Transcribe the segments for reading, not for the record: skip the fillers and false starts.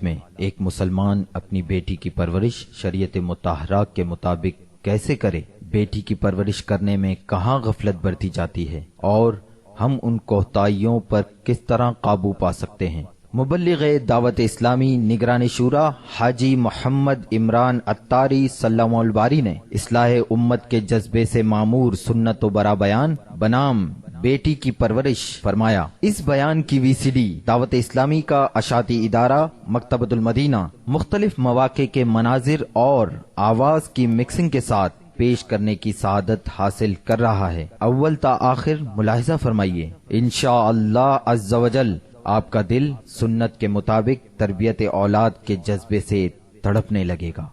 میں ایک مسلمان اپنی بیٹی کی پرورش شریعت مطہرہ کے مطابق کیسے کرے؟ بیٹی کی پرورش کرنے میں کہاں غفلت برتی جاتی ہے اور ہم ان کوتاہیوں پر کس طرح قابو پا سکتے ہیں؟ مبلغ دعوت اسلامی نگران شورا حاجی محمد عمران عطاری سلام الباری نے اصلاح امت کے جذبے سے معمور سنت و برا بیان بنام بیٹی کی پرورش فرمایا۔ اس بیان کی وی سی ڈی دعوت اسلامی کا اشاعتی ادارہ مکتبۃ المدینہ مختلف مواقع کے مناظر اور آواز کی مکسنگ کے ساتھ پیش کرنے کی سعادت حاصل کر رہا ہے۔ اول تا آخر ملاحظہ فرمائیے، انشاءاللہ عز و جل آپ کا دل سنت کے مطابق تربیت اولاد کے جذبے سے تڑپنے لگے گا۔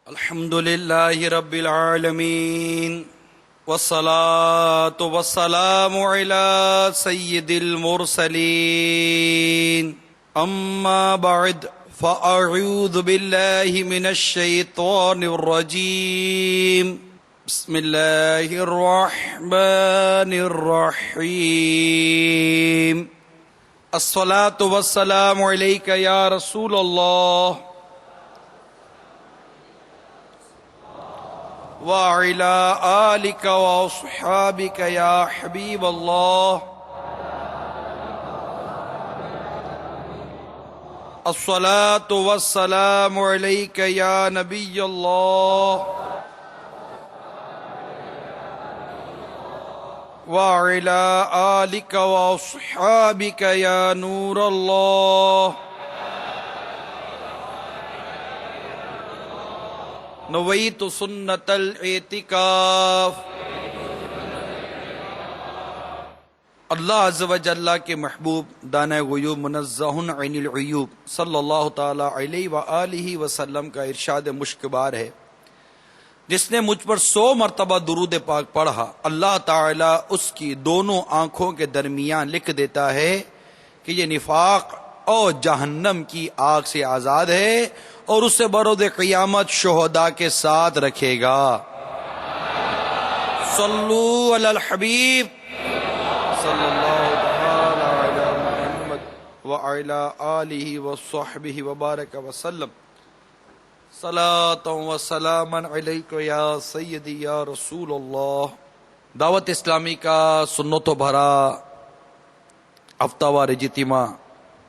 الحمدللہ رب العالمین والصلاة والسلام علی سید المرسلین، اما بعد فاعوذ باللہ من الشیطان الرجیم، بسم اللہ الرحمن الرحیم، الصلاة والسلام علیک یا رسول اللہ وعلى آلك وأصحابك يا حبيب الله، الصلاة والسلام عليك يا نبي الله وعلى آلك وأصحابك يا نور الله، نویت سنت الاعتکاف۔ اللہ عز و جل کے محبوب دانہ غیوب منزہ عن العیوب صلی اللہ تعالی علیہ وآلہ وسلم کا ارشاد مشکبار ہے، جس نے مجھ پر 100 مرتبہ درود پاک پڑھا، اللہ تعالی اس کی دونوں آنکھوں کے درمیان لکھ دیتا ہے کہ یہ نفاق اور جہنم کی آگ سے آزاد ہے اور اسے بروز قیامت شہداء کے ساتھ رکھے گا۔ صلو علی الحبیب صلی اللہ تعالی علی محمد وعلی آلہ وصحبہ وبارک وسلم، صلاۃ و سلاما علیک یا سیدی یا رسول اللہ۔ دعوت اسلامی کا سنت و بھرا ہفتہ وار اجتماع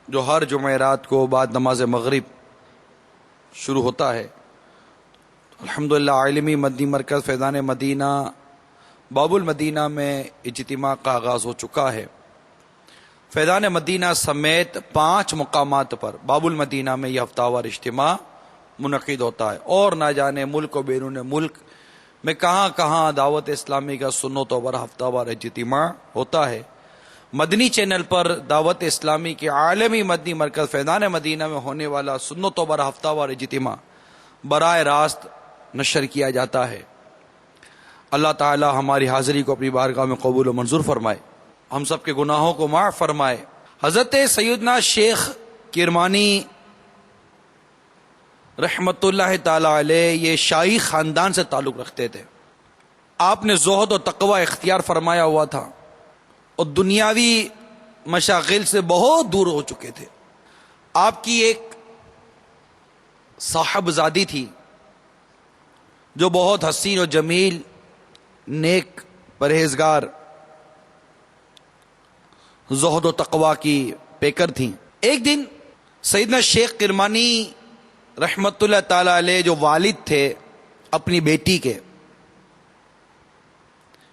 جو ہر جمعرات کو بعد نماز مغرب شروع ہوتا ہے، الحمدللہ عالمی مدنی مرکز فیضان مدینہ باب المدینہ میں اجتماع کا آغاز ہو چکا ہے۔ فیضان مدینہ سمیت 5 مقامات پر باب المدینہ میں یہ ہفتہ وار اجتماع منعقد ہوتا ہے، اور نہ جانے ملک و بیرون ملک میں کہاں کہاں دعوت اسلامی کا سنت و بر ہفتہ وار اجتماع ہوتا ہے۔ مدنی چینل پر دعوت اسلامی کے عالمی مدنی مرکز فیضان مدینہ میں ہونے والا سنت و بر ہفتہ وار اجتماع براہ راست نشر کیا جاتا ہے۔ اللہ تعالی ہماری حاضری کو اپنی بارگاہ میں قبول و منظور فرمائے، ہم سب کے گناہوں کو معاف فرمائے۔ حضرت سیدنا شیخ کرمانی رحمت اللہ تعالی علیہ یہ شاہی خاندان سے تعلق رکھتے تھے۔ آپ نے زہد و تقوی اختیار فرمایا ہوا تھا اور دنیاوی مشاغل سے بہت دور ہو چکے تھے۔ آپ کی ایک صاحبزادی تھی جو بہت حسین و جمیل، نیک، پرہیزگار، زہد و تقوی کی پیکر تھیں۔ ایک دن سیدنا شیخ کرمانی رحمت اللہ تعالی علیہ جو والد تھے اپنی بیٹی کے،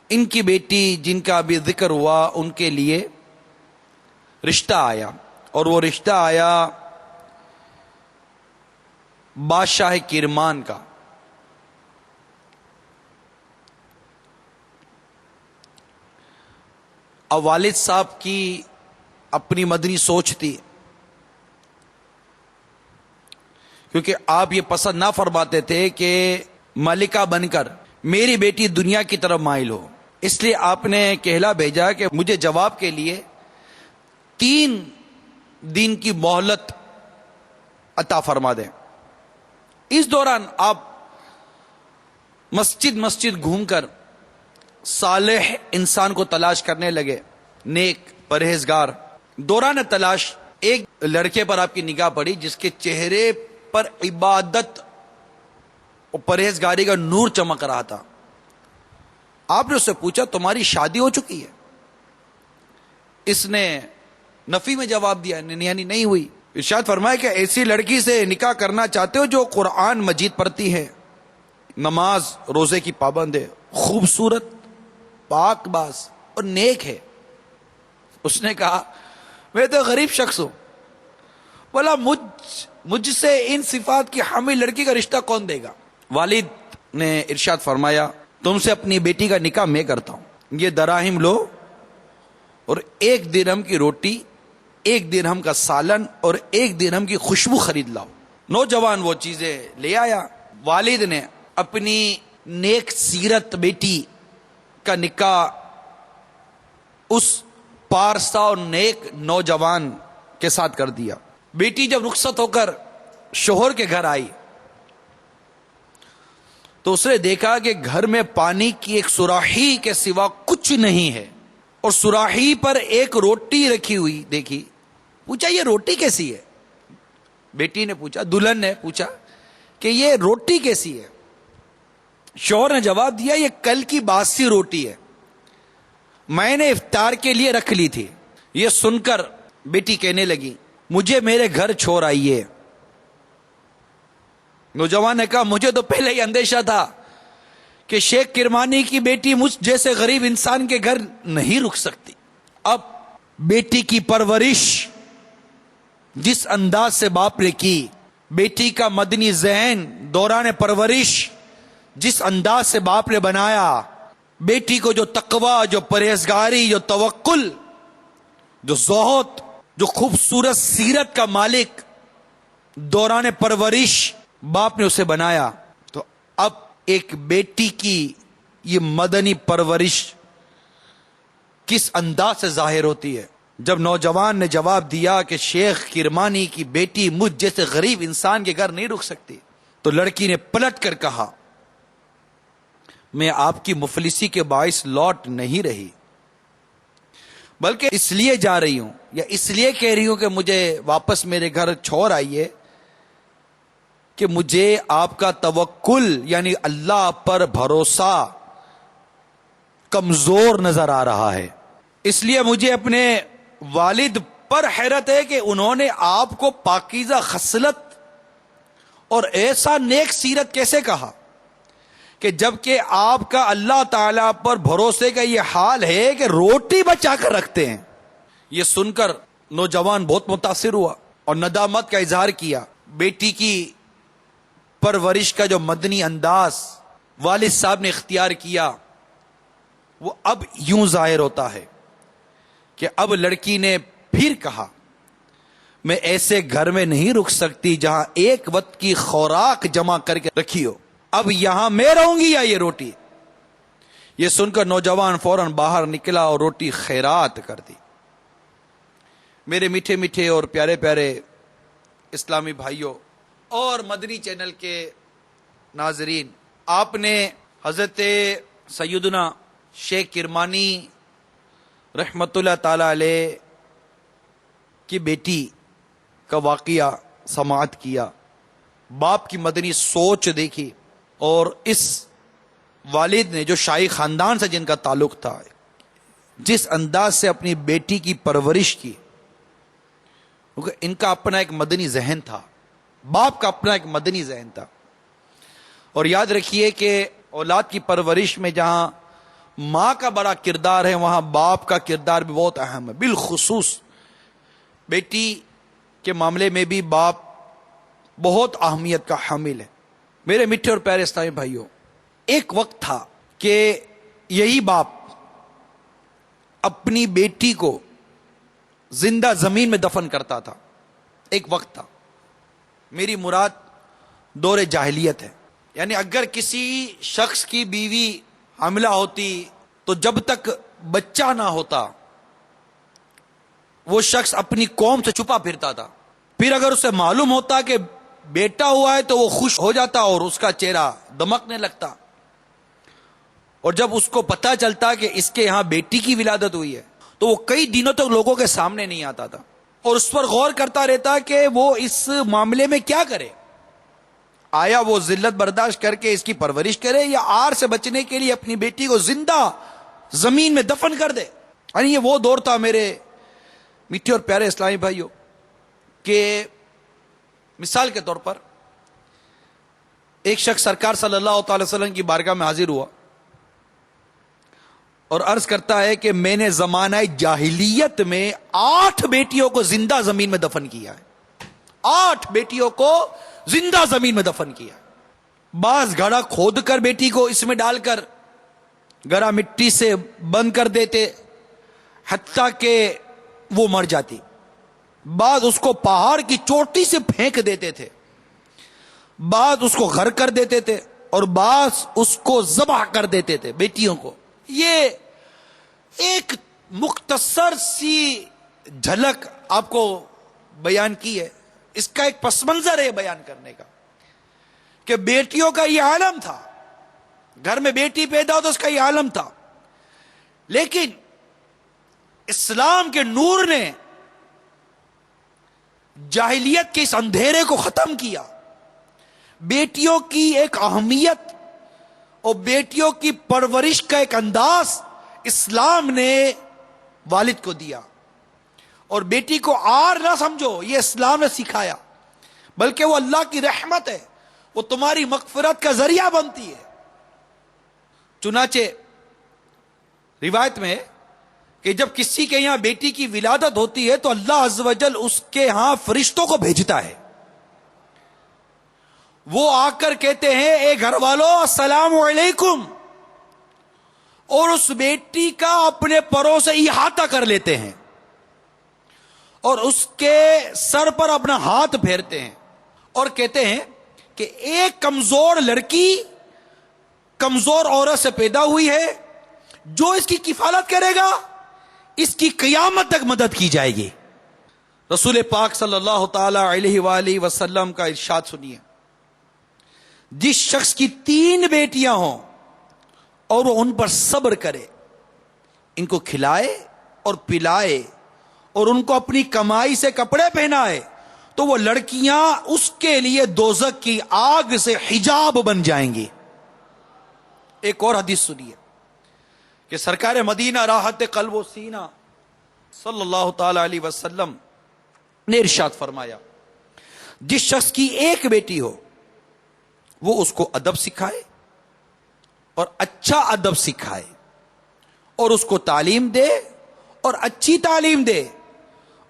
ان کی بیٹی جن کا ابھی ذکر ہوا، ان کے لیے رشتہ آیا، اور وہ رشتہ آیا بادشاہ کرمان کا۔ اب والد صاحب کی اپنی مدنی سوچ تھی، کیونکہ آپ یہ پسند نہ فرماتے تھے کہ ملکہ بن کر میری بیٹی دنیا کی طرف مائل ہو، اس لیے آپ نے کہلا بھیجا کہ مجھے جواب کے لیے 3 دن کی مہلت عطا فرما دیں۔ اس دوران آپ مسجد گھوم کر صالح انسان کو تلاش کرنے لگے، نیک، پرہیزگار۔ دوران تلاش ایک لڑکے پر آپ کی نگاہ پڑی جس کے چہرے پر عبادت اور پرہیزگاری کا نور چمک رہا تھا. آپ نے اس سے پوچھا تمہاری شادی ہو چکی ہے؟ اس نے نفی میں جواب دیا یعنی نہیں ہوئی. ارشاد فرمایا کہ ایسی لڑکی سے نکاح کرنا چاہتے ہو جو قرآن مجید پڑھتی ہے، نماز روزے کی پابند ہے، خوبصورت، پاک باز اور نیک ہے. اس نے کہا میں تو غریب شخص ہوں، بولا مجھ سے ان صفات کی حامل لڑکی کا رشتہ کون دے گا؟ والد نے ارشاد فرمایا تم سے اپنی بیٹی کا نکاح میں کرتا ہوں، یہ دراہم لو اور 1 درہم کی روٹی، 1 درہم کا سالن اور 1 درہم کی خوشبو خرید لاؤ. نوجوان وہ چیزیں لے آیا. والد نے اپنی نیک سیرت بیٹی کا نکاح اس پارسا اور نیک نوجوان کے ساتھ کر دیا. بیٹی جب رخصت ہو کر شوہر کے گھر آئی تو اس نے دیکھا کہ گھر میں پانی کی ایک سراہی کے سوا کچھ نہیں ہے، اور سراہی پر ایک روٹی رکھی ہوئی دیکھی. پوچھا یہ روٹی کیسی ہے؟ بیٹی نے پوچھا، دلہن نے پوچھا کہ یہ روٹی کیسی ہے؟ شوہر نے جواب دیا یہ کل کی باسی روٹی ہے، میں نے افطار کے لیے رکھ لی تھی. یہ سن کر بیٹی کہنے لگی مجھے میرے گھر چھوڑ آئیے. نوجوان نے کہا مجھے تو پہلے ہی اندیشہ تھا کہ شیخ کرمانی کی بیٹی مجھ جیسے غریب انسان کے گھر نہیں رک سکتی. اب بیٹی کی پرورش جس انداز سے باپ نے کی، بیٹی کا مدنی ذہن دوران پرورش جس انداز سے باپ نے بنایا، بیٹی کو جو تقوی، جو پرہیزگاری، جو توکل، جو زہد، جو خوبصورت سیرت کا مالک دوران پرورش باپ نے اسے بنایا، تو اب ایک بیٹی کی یہ مدنی پرورش کس انداز سے ظاہر ہوتی ہے. جب نوجوان نے جواب دیا کہ شیخ کرمانی کی بیٹی مجھ جیسے غریب انسان کے گھر نہیں رک سکتی، تو لڑکی نے پلٹ کر کہا میں آپ کی مفلسی کے باعث لوٹ نہیں رہی، بلکہ اس لیے جا رہی ہوں یا اس لیے کہہ رہی ہوں کہ مجھے واپس میرے گھر چھوڑ آئیے کہ مجھے آپ کا توکل یعنی اللہ پر بھروسہ کمزور نظر آ رہا ہے. اس لیے مجھے اپنے والد پر حیرت ہے کہ انہوں نے آپ کو پاکیزہ خصلت اور ایسا نیک سیرت کیسے کہا کہ جبکہ آپ کا اللہ تعالیٰ پر بھروسے کا یہ حال ہے کہ روٹی بچا کر رکھتے ہیں. یہ سن کر نوجوان بہت متاثر ہوا اور ندامت کا اظہار کیا. بیٹی کی پرورش کا جو مدنی انداز والد صاحب نے اختیار کیا وہ اب یوں ظاہر ہوتا ہے کہ اب لڑکی نے پھر کہا میں ایسے گھر میں نہیں رک سکتی جہاں ایک وقت کی خوراک جمع کر کے رکھی ہو، اب یہاں میں رہوں گی یا یہ روٹی. یہ سن کر نوجوان فوراً باہر نکلا اور روٹی خیرات کر دی. میرے میٹھے میٹھے اور پیارے پیارے اسلامی بھائیوں اور مدنی چینل کے ناظرین، آپ نے حضرت سیدنا شیخ کرمانی رحمت اللہ تعالی علیہ کی بیٹی کا واقعہ سماعت کیا، باپ کی مدنی سوچ دیکھی، اور اس والد نے جو شاہی خاندان سے جن کا تعلق تھا جس انداز سے اپنی بیٹی کی پرورش کی، کیونکہ ان کا اپنا ایک مدنی ذہن تھا، باپ کا اپنا ایک مدنی ذہن تھا. اور یاد رکھیے کہ اولاد کی پرورش میں جہاں ماں کا بڑا کردار ہے وہاں باپ کا کردار بھی بہت اہم ہے. بالخصوص بیٹی کے معاملے میں بھی باپ بہت اہمیت کا حامل ہے. میرے میٹھے اور پیارے اسلامی بھائیوں، ایک وقت تھا کہ یہی باپ اپنی بیٹی کو زندہ زمین میں دفن کرتا تھا. ایک وقت تھا، میری مراد دور جاہلیت ہے، یعنی اگر کسی شخص کی بیوی حاملہ ہوتی تو جب تک بچہ نہ ہوتا وہ شخص اپنی قوم سے چھپا پھرتا تھا. پھر اگر اسے معلوم ہوتا کہ بیٹا ہوا ہے تو وہ خوش ہو جاتا اور اس کا چہرہ دمکنے لگتا، اور جب اس کو پتہ چلتا کہ اس کے یہاں بیٹی کی ولادت ہوئی ہے تو وہ کئی دنوں تک لوگوں کے سامنے نہیں آتا تھا. اور اس پر غور کرتا رہتا کہ وہ اس معاملے میں کیا کرے. آیا وہ ذلت برداشت کر کے اس کی پرورش کرے یا آر سے بچنے کے لیے اپنی بیٹی کو زندہ زمین میں دفن کر دے. یعنی یہ وہ دور تھا میرے میٹھے اور پیارے اسلامی بھائیوں کہ مثال کے طور پر ایک شخص سرکار صلی اللہ تعالی وسلم کی بارگاہ میں حاضر ہوا اور عرض کرتا ہے کہ میں نے زمانہ جاہلیت میں 8 بیٹیوں کو زندہ زمین میں دفن کیا ہے. 8 بیٹیوں کو زندہ زمین میں دفن کیا. بعض گڑھا کھود کر بیٹی کو اس میں ڈال کر گڑھا مٹی سے بند کر دیتے حتیٰ کہ وہ مر جاتی. بعض اس کو پہاڑ کی چوٹی سے پھینک دیتے تھے. بعض اس کو غرق کر دیتے تھے اور بعض اس کو ذبح کر دیتے تھے بیٹیوں کو. یہ ایک مختصر سی جھلک آپ کو بیان کی ہے. اس کا ایک پس منظر ہے بیان کرنے کا کہ بیٹیوں کا یہ عالم تھا. گھر میں بیٹی پیدا ہو تو اس کا یہ عالم تھا. لیکن اسلام کے نور نے جاہلیت کے اس اندھیرے کو ختم کیا. بیٹیوں کی ایک اہمیت اور بیٹیوں کی پرورش کا ایک انداز اسلام نے والد کو دیا. اور بیٹی کو آر نہ سمجھو, یہ اسلام نے سکھایا, بلکہ وہ اللہ کی رحمت ہے, وہ تمہاری مغفرت کا ذریعہ بنتی ہے. چنانچہ روایت میں ہے کہ جب کسی کے یہاں بیٹی کی ولادت ہوتی ہے تو اللہ عز و جل اس کے ہاں فرشتوں کو بھیجتا ہے. وہ آ کر کہتے ہیں اے گھر والوں السلام علیکم, اور اس بیٹی کا اپنے پروں سے احاطہ کر لیتے ہیں اور اس کے سر پر اپنا ہاتھ پھیرتے ہیں اور کہتے ہیں کہ ایک کمزور لڑکی کمزور عورت سے پیدا ہوئی ہے, جو اس کی کفالت کرے گا اس کی قیامت تک مدد کی جائے گی. رسول پاک صلی اللہ تعالی علیہ وآلہ وسلم کا ارشاد سنیے, جس شخص کی 3 بیٹیاں ہوں اور وہ ان پر صبر کرے, ان کو کھلائے اور پلائے اور ان کو اپنی کمائی سے کپڑے پہنائے, تو وہ لڑکیاں اس کے لیے دوزخ کی آگ سے حجاب بن جائیں گی. ایک اور حدیث سنیے کہ سرکار مدینہ راحت قلب و سینہ صلی اللہ تعالی علیہ وسلم نے ارشاد فرمایا, جس شخص کی 1 بیٹی ہو وہ اس کو ادب سکھائے اور اچھا ادب سکھائے اور اس کو تعلیم دے اور اچھی تعلیم دے,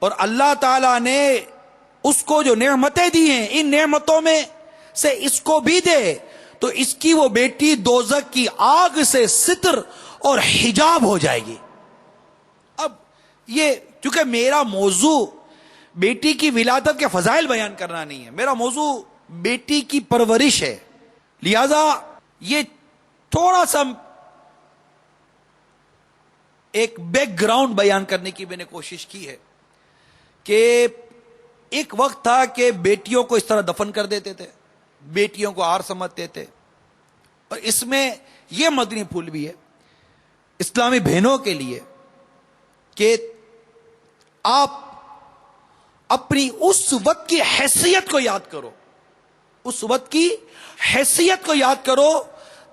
اور اللہ تعالیٰ نے اس کو جو نعمتیں دی ہیں ان نعمتوں میں سے اس کو بھی دے, تو اس کی وہ بیٹی دوزخ کی آگ سے ستر اور حجاب ہو جائے گی. اب یہ چونکہ میرا موضوع بیٹی کی ولادت کے فضائل بیان کرنا نہیں ہے, میرا موضوع بیٹی کی پرورش ہے, لہذا یہ تھوڑا سا ایک بیک گراؤنڈ بیان کرنے کی میں نے کوشش کی ہے کہ ایک وقت تھا کہ بیٹیوں کو اس طرح دفن کر دیتے تھے, بیٹیوں کو آر سمجھتے تھے, اور اس میں یہ مدنی پھول بھی ہے اسلامی بہنوں کے لیے کہ آپ اپنی اس وقت کی حیثیت کو یاد کرو, اس وقت کی حیثیت کو یاد کرو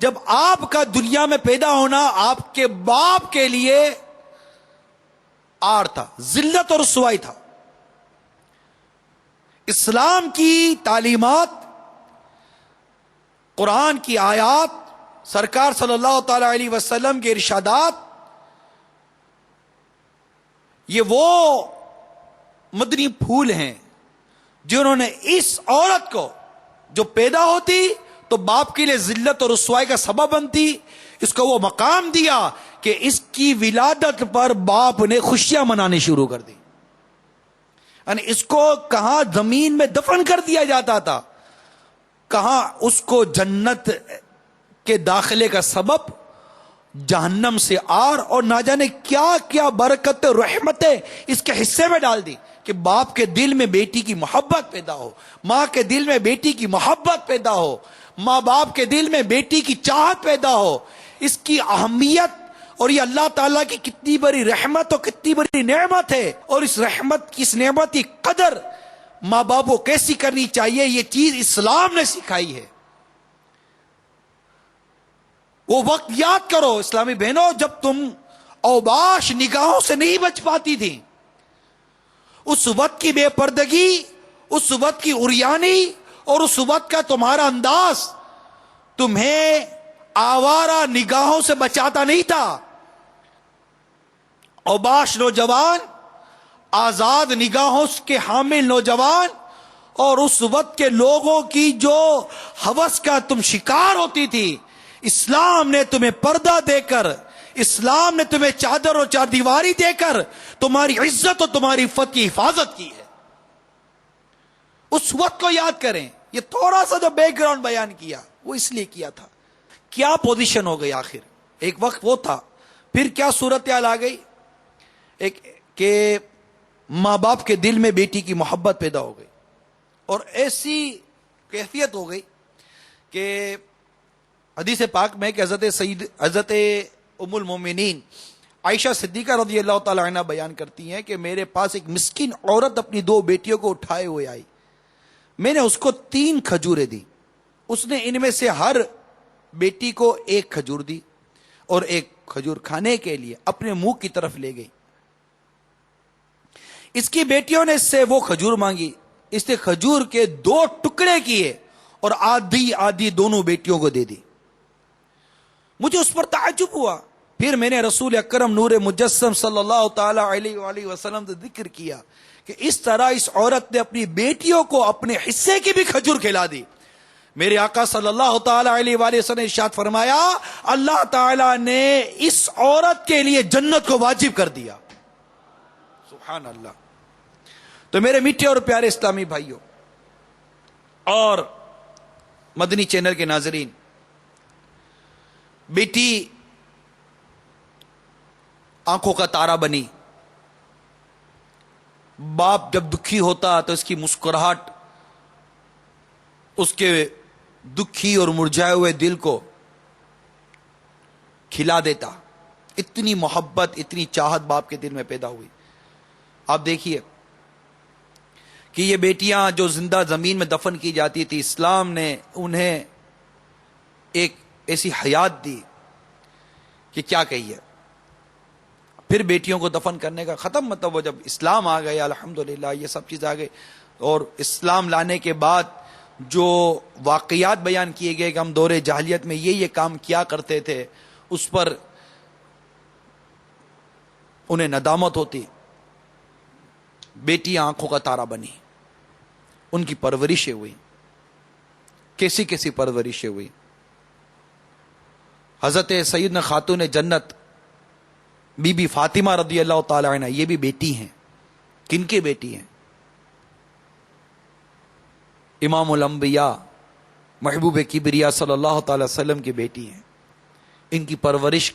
جب آپ کا دنیا میں پیدا ہونا آپ کے باپ کے لیے آر تھا, ذلت اور رسوائی تھا. اسلام کی تعلیمات, قرآن کی آیات, سرکار صلی اللہ تعالی علیہ وسلم کے ارشادات, یہ وہ مدنی پھول ہیں جنہوں نے اس عورت کو جو پیدا ہوتی تو باپ کے لیے ذلت اور رسوائی کا سبب بنتی, اس کو وہ مقام دیا کہ اس کی ولادت پر باپ نے خوشیاں منانے شروع کر دی. یعنی اس کو کہاں زمین میں دفن کر دیا جاتا تھا, کہاں اس کو جنت کے داخلے کا سبب جہنم سے آر اور نہ جانے کیا کیا برکت رحمتیں اس کے حصے میں ڈال دی کہ باپ کے دل میں بیٹی کی محبت پیدا ہو, ماں کے دل میں بیٹی کی محبت پیدا ہو, ماں باپ کے دل میں بیٹی کی چاہت پیدا ہو. اس کی اہمیت اور یہ اللہ تعالیٰ کی کتنی بڑی رحمت اور کتنی بڑی نعمت ہے، اور اس رحمت کی، اس نعمت کی قدر ماں باپ کو کیسی کرنی چاہیے، یہ چیز اسلام نے سکھائی ہے۔ وہ وقت یاد کرو اسلامی بہنوں جب تم اوباش نگاہوں سے نہیں بچ پاتی تھی، اس وقت کی بے پردگی، اس وقت کی عریانی اور اس وقت کا تمہارا انداز تمہیں آوارہ نگاہوں سے بچاتا نہیں تھا۔ اوباش نوجوان، آزاد نگاہوں کے حامل نوجوان، اور اس وقت کے لوگوں کی جو ہوس کا تم شکار ہوتی تھی، اسلام نے تمہیں پردہ دے کر، اسلام نے تمہیں چادر اور چار دیواری دے کر تمہاری عزت اور تمہاری عفت کی حفاظت کی ہے۔ اس وقت کو یاد کریں۔ یہ تھوڑا سا جو بیک گراؤنڈ بیان کیا وہ اس لیے کیا تھا، کیا پوزیشن ہو گئی آخر، ایک وقت وہ تھا، پھر کیا صورتحال آ گئی، ایک کہ ماں باپ کے دل میں بیٹی کی محبت پیدا ہو گئی، اور ایسی کیفیت ہو گئی کہ حدیث پاک میں کہ حضرت ام المومنین عائشہ صدیقہ رضی اللہ تعالی عنہ بیان کرتی ہیں کہ میرے پاس ایک مسکین عورت اپنی 2 بیٹیوں کو اٹھائے ہوئے آئی، میں نے اس کو 3 کھجوریں دی، اس نے ان میں سے ہر بیٹی کو 1 کھجور دی اور 1 کھجور کھانے کے لیے اپنے منہ کی طرف لے گئی۔ اس کی بیٹیوں نے اس سے وہ کھجور مانگی، اس نے کھجور کے 2 ٹکڑے کیے اور آدھی دونوں بیٹیوں کو دے دی۔ مجھے اس پر تعجب ہوا، پھر میں نے رسول اکرم نور مجسم صلی اللہ تعالی علیہ وآلہ وسلم سے ذکر کیا کہ اس طرح اس عورت نے اپنی بیٹیوں کو اپنے حصے کی بھی کھجور کھلا دی۔ میرے آقا صلی اللہ تعالی علیہ وآلہ وسلم نے ارشاد فرمایا، اللہ تعالی نے اس عورت کے لیے جنت کو واجب کر دیا۔ سبحان اللہ۔ تو میرے میٹھے اور پیارے اسلامی بھائیوں اور مدنی چینل کے ناظرین، بیٹی آنکھوں کا تارا بنی، باپ جب دکھی ہوتا تو اس کی مسکراہٹ اس کے دکھی اور مرجھائے ہوئے دل کو کھلا دیتا۔ اتنی محبت، اتنی چاہت باپ کے دل میں پیدا ہوئی۔ آپ دیکھیے کہ یہ بیٹیاں جو زندہ زمین میں دفن کی جاتی تھی، اسلام نے انہیں ایک ایسی حیات دی کہ کیا کہیے۔ پھر بیٹیوں کو دفن کرنے کا ختم، مطلب وہ جب اسلام آ گیا، الحمدللہ یہ سب چیز آ گئی، اور اسلام لانے کے بعد جو واقعات بیان کیے گئے کہ ہم دور جاہلیت میں یہ کام کیا کرتے تھے، اس پر انہیں ندامت ہوتی۔ بیٹیاں آنکھوں کا تارا بنی، ان کی پرورشیں ہوئی، کیسی کیسی پرورشیں ہوئی۔ حضرت سیدنا خاتون جنت بی بی فاطمہ رضی اللہ تعالی عنہ، یہ بھی بیٹی ہیں۔ کن کی بیٹی ہیں؟ امام الانبیاء محبوب کبریا صلی اللہ تعالی وسلم کی بیٹی ہیں۔ ان کی پرورش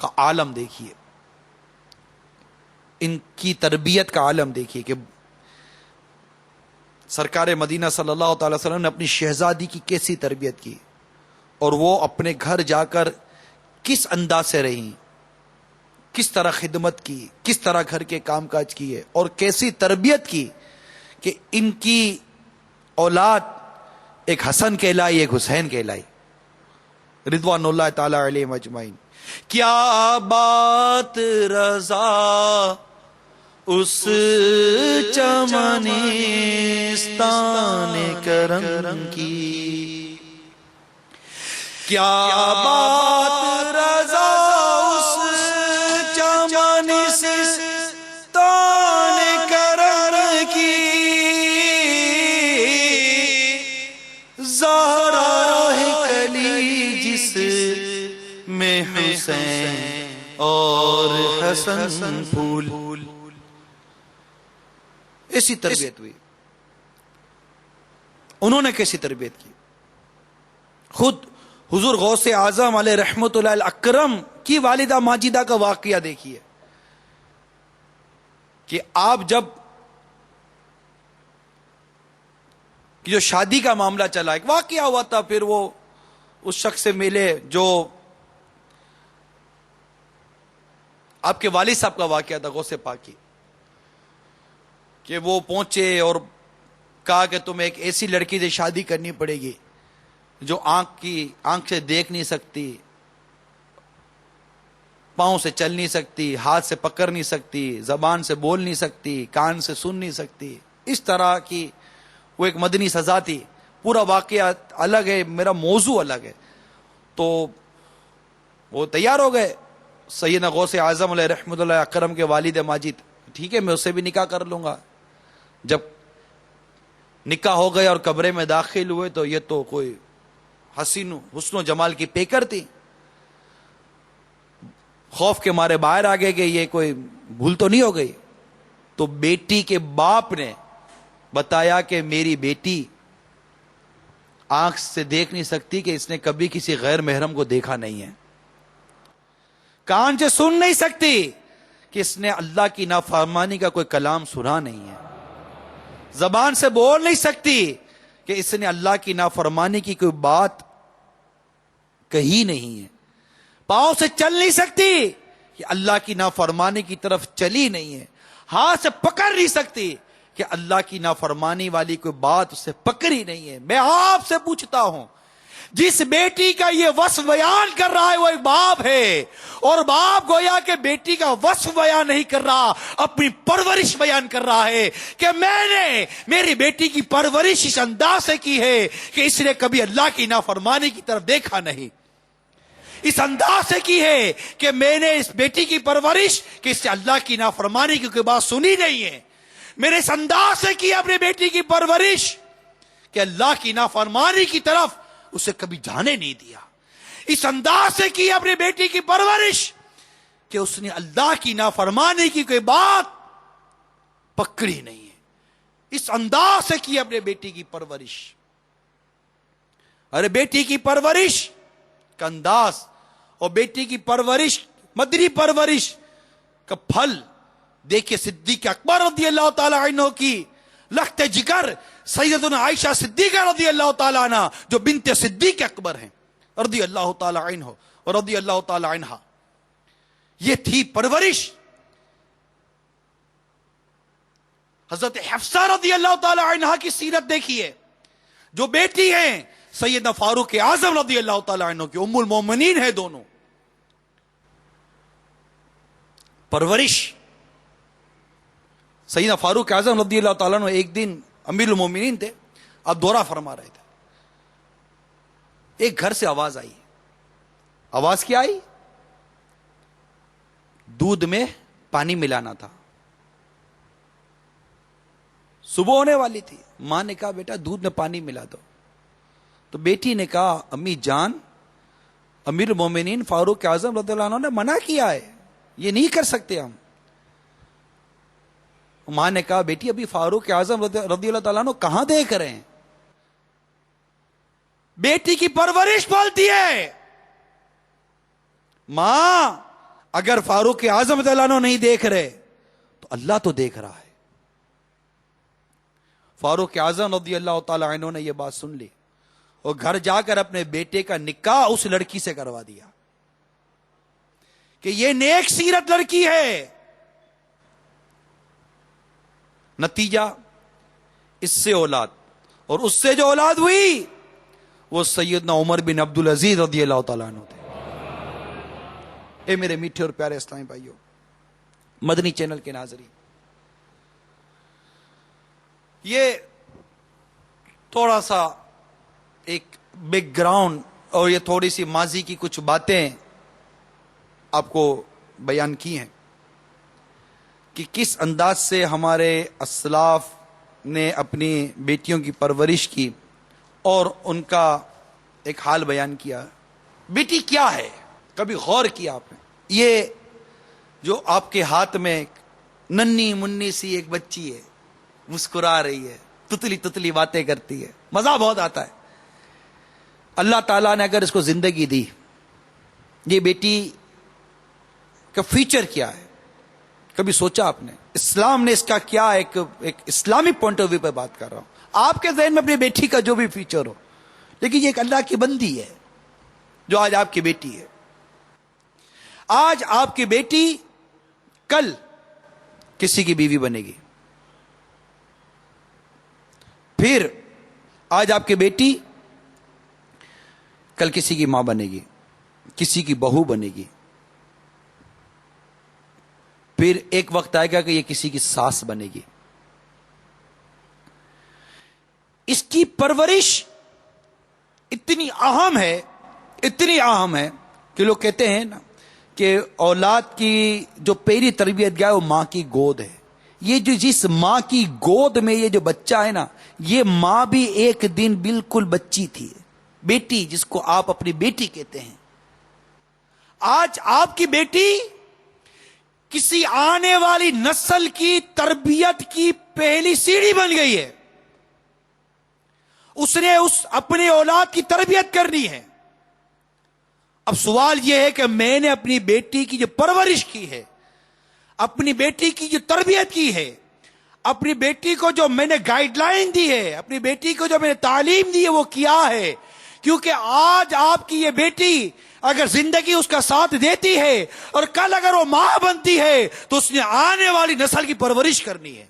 کا عالم دیکھیے، ان کی تربیت کا عالم دیکھیے کہ سرکار مدینہ صلی اللہ تعالی وسلم نے اپنی شہزادی کی کیسی تربیت کی، اور وہ اپنے گھر جا کر کس انداز سے رہیں، کس طرح خدمت کی، کس طرح گھر کے کام کاج کیے، اور کیسی تربیت کی کہ ان کی اولاد ایک حسن کہلائی، ایک حسین کہلائی، رضوان اللہ تعالی علیہ مجمعین۔ کیا بات رضا اس چمنستان کرم کی، کیا بات رضا اس چمنستان کرم کی، زہرا ہے کلی جس میں حسین اور حسن پھول۔ ایسی تربیت ہوئی۔ انہوں نے کیسی تربیت کی؟ خود حضور غوث اعظم علیہ رحمت اللہ الاکرم کی والدہ ماجدہ کا واقعہ دیکھیے کہ آپ جب جو شادی کا معاملہ چلا، ایک واقعہ ہوا تھا، پھر وہ اس شخص سے ملے جو آپ کے والد صاحب کا واقعہ تھا غوث پاکی، کہ وہ پہنچے اور کہا کہ تمہیں ایک ایسی لڑکی سے شادی کرنی پڑے گی جو آنکھ سے دیکھ نہیں سکتی، پاؤں سے چل نہیں سکتی، ہاتھ سے پکڑ نہیں سکتی، زبان سے بول نہیں سکتی، کان سے سن نہیں سکتی. اس طرح کی وہ ایک مدنی سزا تھی. پورا واقعہ الگ ہے، میرا موضوع الگ ہے. تو وہ تیار ہو گئے. سیدنا غوث اعظم علیہ رحمۃ اللہ اکرم کے والد ماجد، ٹھیک ہے میں اس سے بھی نکاح کر لوں گا. جب نکاح ہو گئے اور قبرے میں داخل ہوئے تو یہ تو کوئی حسن و جمال کی پیکر تھی. خوف کے مارے باہر آ گئے کہ یہ کوئی بھول تو نہیں ہو گئی. تو بیٹی کے باپ نے بتایا کہ میری بیٹی آنکھ سے دیکھ نہیں سکتی، کہ اس نے کبھی کسی غیر محرم کو دیکھا نہیں ہے، کان سے سن نہیں سکتی کہ اس نے اللہ کی نافرمانی کا کوئی کلام سنا نہیں ہے، زبان سے بول نہیں سکتی کہ اس نے اللہ کی نافرمانی کی کوئی بات کہی نہیں ہے، پاؤں سے چل نہیں سکتی کہ اللہ کی نافرمانی کی طرف چلی نہیں ہے، ہاتھ سے پکڑ نہیں سکتی کہ اللہ کی نافرمانی والی کوئی بات اسے پکڑی نہیں ہے. میں آپ سے پوچھتا ہوں، جس بیٹی کا یہ وصف بیان کر رہا ہے وہ ایک باپ ہے، اور باپ گویا کہ بیٹی کا وصف بیان نہیں کر رہا، اپنی پرورش بیان کر رہا ہے کہ میں نے میری بیٹی کی پرورش اس انداز سے کی ہے کہ اس نے کبھی اللہ کی نافرمانی کی طرف دیکھا نہیں، اس انداز سے کی ہے کہ میں نے اس بیٹی کی پرورش کہ اس سے اللہ کی نافرمانی کی کوئی بات سنی نہیں ہے، میں نے اس انداز سے کی اپنی بیٹی کی پرورش کہ اللہ کی نافرمانی کی طرف اسے کبھی جانے نہیں دیا، اس انداز سے کی اپنی بیٹی کی پرورش کہ اس نے اللہ کی نافرمانی کی کوئی بات پکڑی نہیں ہے، اس انداز سے کی اپنے بیٹی کی پرورش. ارے بیٹی کی پرورش کا انداز اور بیٹی کی پرورش، مدنی پرورش کا پھل دیکھیے صدیق اکبر رضی اللہ تعالی عنہ کی لخت جگر سیدنا عائشہ صدیقہ رضی اللہ تعالی عنہ جو بنت صدیق اکبر ہیں رضی اللہ تعالی عنہ اور رضی اللہ تعالی عنہ. یہ تھی پرورش. حضرت حفصہ رضی اللہ تعالی عنہ کی سیرت دیکھیے، جو بیٹی ہیں سیدنا فاروق اعظم رضی اللہ تعالی عنہ کی، ام المومنین ہیں دونوں. پرورش سیدنا فاروق اعظم رضی اللہ تعالیٰ عنہ ایک دن امیر المومنین تھے، اب دورہ فرما رہے تھے. ایک گھر سے آواز آئی. آواز کیا آئی؟ دودھ میں پانی ملانا تھا. صبح ہونے والی تھی. ماں نے کہا بیٹا دودھ میں پانی ملا دو. تو بیٹی نے کہا امی جان، امیر المومنین فاروق اعظم رضی اللہ عنہ نے منع کیا ہے، یہ نہیں کر سکتے ہم. ماں نے کہا بیٹی ابھی فاروق اعظم رضی اللہ تعالیٰ عنہ کہاں دیکھ رہے ہیں؟ بیٹی کی پرورش بولتی ہے ماں اگر فاروق اعظم رضی اللہ عنہ نہیں دیکھ رہے تو اللہ تو دیکھ رہا ہے. فاروق اعظم رضی اللہ تعالیٰ عنہ نے یہ بات سن لی اور گھر جا کر اپنے بیٹے کا نکاح اس لڑکی سے کروا دیا کہ یہ نیک سیرت لڑکی ہے. نتیجہ اس سے اولاد، اور اس سے جو اولاد ہوئی وہ سیدنا عمر بن عبدالعزیز رضی اللہ تعالیٰ عنہ تھے. اے میرے میٹھے اور پیارے اسلامی بھائیوں، مدنی چینل کے ناظرین، یہ تھوڑا سا ایک بیک گراؤنڈ اور یہ تھوڑی سی ماضی کی کچھ باتیں آپ کو بیان کی ہیں کہ کس انداز سے ہمارے اسلاف نے اپنی بیٹیوں کی پرورش کی اور ان کا ایک حال بیان کیا. بیٹی کیا ہے؟ کبھی غور کیا آپ نے؟ یہ جو آپ کے ہاتھ میں ایک ننھی منی سی ایک بچی ہے، مسکرا رہی ہے، تتلی تتلی باتیں کرتی ہے، مزہ بہت آتا ہے. اللہ تعالیٰ نے اگر اس کو زندگی دی، یہ بیٹی کا فیچر کیا ہے؟ کبھی سوچا آپ نے؟ اسلام نے اس کا کیا ایک اسلامی پوائنٹ آف ویو پہ بات کر رہا ہوں. آپ کے ذہن میں اپنی بیٹی کا جو بھی فیچر ہو، لیکن یہ ایک اللہ کی بندی ہے جو آج آپ کی بیٹی ہے. آج آپ کی بیٹی کل کسی کی بیوی بنے گی، پھر آج آپ کی بیٹی کل کسی کی ماں بنے گی، کسی کی بہو بنے گی، پھر ایک وقت آئے گا کہ یہ کسی کی ساس بنے گی. اس کی پرورش اتنی اہم ہے، اتنی اہم ہے کہ لوگ کہتے ہیں نا کہ اولاد کی جو پہلی تربیت گاہ وہ ماں کی گود ہے. یہ جو جس ماں کی گود میں یہ جو بچہ ہے نا، یہ ماں بھی ایک دن بالکل بچی تھی. بیٹی جس کو آپ اپنی بیٹی کہتے ہیں، آج آپ کی بیٹی کسی آنے والی نسل کی تربیت کی پہلی سیڑھی بن گئی ہے. اس نے اپنے اولاد کی تربیت کرنی ہے. اب سوال یہ ہے کہ میں نے اپنی بیٹی کی جو پرورش کی ہے، اپنی بیٹی کی جو تربیت کی ہے، اپنی بیٹی کو جو میں نے گائیڈ لائن دی ہے، اپنی بیٹی کو جو میں نے تعلیم دی ہے، وہ کیا ہے؟ کیونکہ آج آپ کی یہ بیٹی اگر زندگی اس کا ساتھ دیتی ہے اور کل اگر وہ ماں بنتی ہے تو اس نے آنے والی نسل کی پرورش کرنی ہے.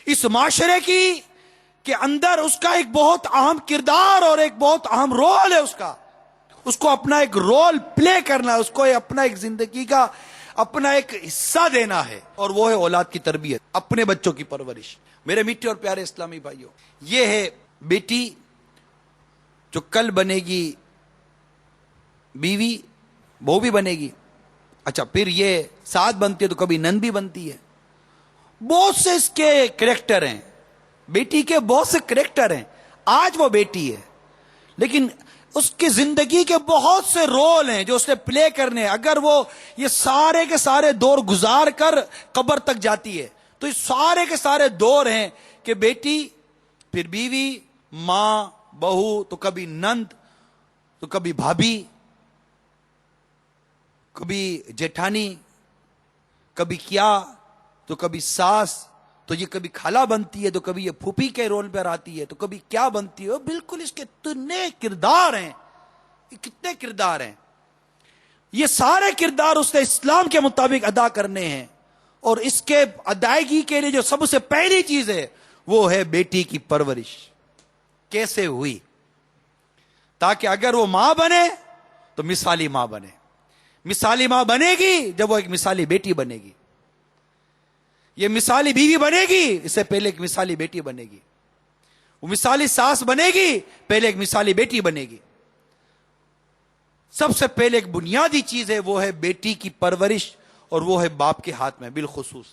اس معاشرے کی کے اندر اس کا ایک بہت اہم کردار اور ایک بہت اہم رول ہے. اس کو اپنا ایک رول پلے کرنا ہے، اس کو اپنا ایک زندگی کا اپنا ایک حصہ دینا ہے، اور وہ ہے اولاد کی تربیت، اپنے بچوں کی پرورش. میرے میٹھے اور پیارے اسلامی بھائیوں، یہ ہے بیٹی جو کل بنے گی بیوی، بہو بھی بنے گی. اچھا، پھر یہ ساتھ بنتی ہے تو کبھی نند بھی بنتی ہے. بہت سے اس کے کریکٹر ہیں، بیٹی کے بہت سے کریکٹر ہیں. آج وہ بیٹی ہے لیکن اس کی زندگی کے بہت سے رول ہیں جو اس نے پلے کرنے ہیں. اگر وہ یہ سارے کے سارے دور گزار کر قبر تک جاتی ہے تو یہ سارے کے سارے دور ہیں کہ بیٹی، پھر بیوی، ماں، بہو، تو کبھی نند، تو کبھی بھابھی، کبھی جیٹھانی، کبھی کیا، تو کبھی ساس، تو یہ کبھی خالہ بنتی ہے، تو کبھی یہ پھوپھی کے رول پر آتی ہے، تو کبھی کیا بنتی ہے. بالکل اس کے اتنے کردار ہیں، کتنے کردار ہیں. یہ سارے کردار اس نے اسلام کے مطابق ادا کرنے ہیں، اور اس کے ادائیگی کے لیے جو سب سے پہلی چیز ہے وہ ہے بیٹی کی پرورش. کیسے ہوئی؟ تاکہ اگر وہ ماں بنے تو مثالی ماں بنے. مثالی ماں بنے گی جب وہ ایک مثالی بیٹی بنے گی. یہ مثالی بیوی بنے گی اس سے پہلے ایک مثالی بیٹی بنے گی. وہ مثالی ساس بنے گی پہلے ایک مثالی بیٹی بنے گی. سب سے پہلے ایک بنیادی چیز ہے وہ ہے بیٹی کی پرورش، اور وہ ہے باپ کے ہاتھ میں. بالخصوص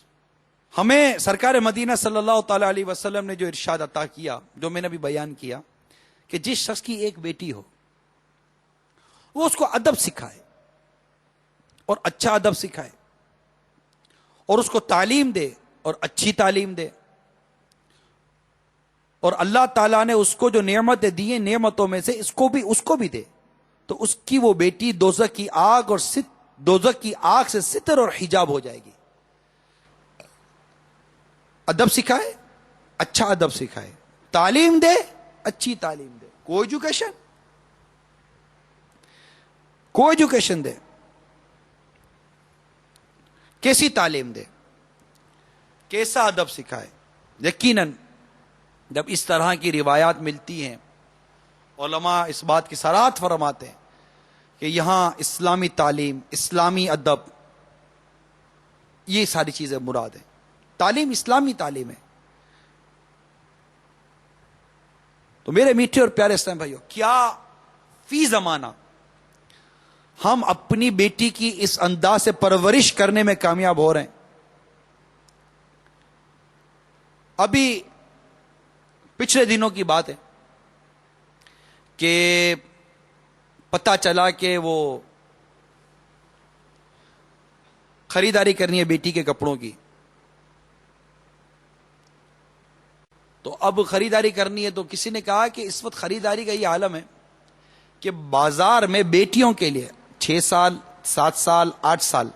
ہمیں سرکار مدینہ صلی اللہ تعالی علیہ وسلم نے جو ارشاد عطا کیا، جو میں نے ابھی بیان کیا، کہ جس شخص کی ایک بیٹی ہو وہ اس کو ادب سکھائے اور اچھا ادب سکھائے، اور اس کو تعلیم دے اور اچھی تعلیم دے، اور اللہ تعالیٰ نے اس کو جو نعمتیں دی ہیں نعمتوں میں سے اس کو بھی دے، تو اس کی وہ بیٹی دوزخ کی آگ اور دوزخ کی آگ سے ستر اور حجاب ہو جائے گی. ادب سکھائے، اچھا ادب سکھائے، تعلیم دے، اچھی تعلیم دے، کو ایجوکیشن دے. کیسی تعلیم دے، کیسا ادب سکھائے. یقیناً جب اس طرح کی روایات ملتی ہیں، علماء اس بات کی صراحت فرماتے ہیں کہ یہاں اسلامی تعلیم، اسلامی ادب، یہ ساری چیزیں مراد ہیں. تعلیم اسلامی تعلیم ہے. تو میرے میٹھے اور پیارے اسلام بھائیو، کیا فی زمانہ ہم اپنی بیٹی کی اس انداز سے پرورش کرنے میں کامیاب ہو رہے ہیں؟ ابھی پچھلے دنوں کی بات ہے کہ پتہ چلا کہ وہ خریداری کرنی ہے بیٹی کے کپڑوں کی. تو اب خریداری کرنی ہے تو کسی نے کہا کہ اس وقت خریداری کا یہ عالم ہے کہ بازار میں بیٹیوں کے لیے 6 سال 7 سال 8 سال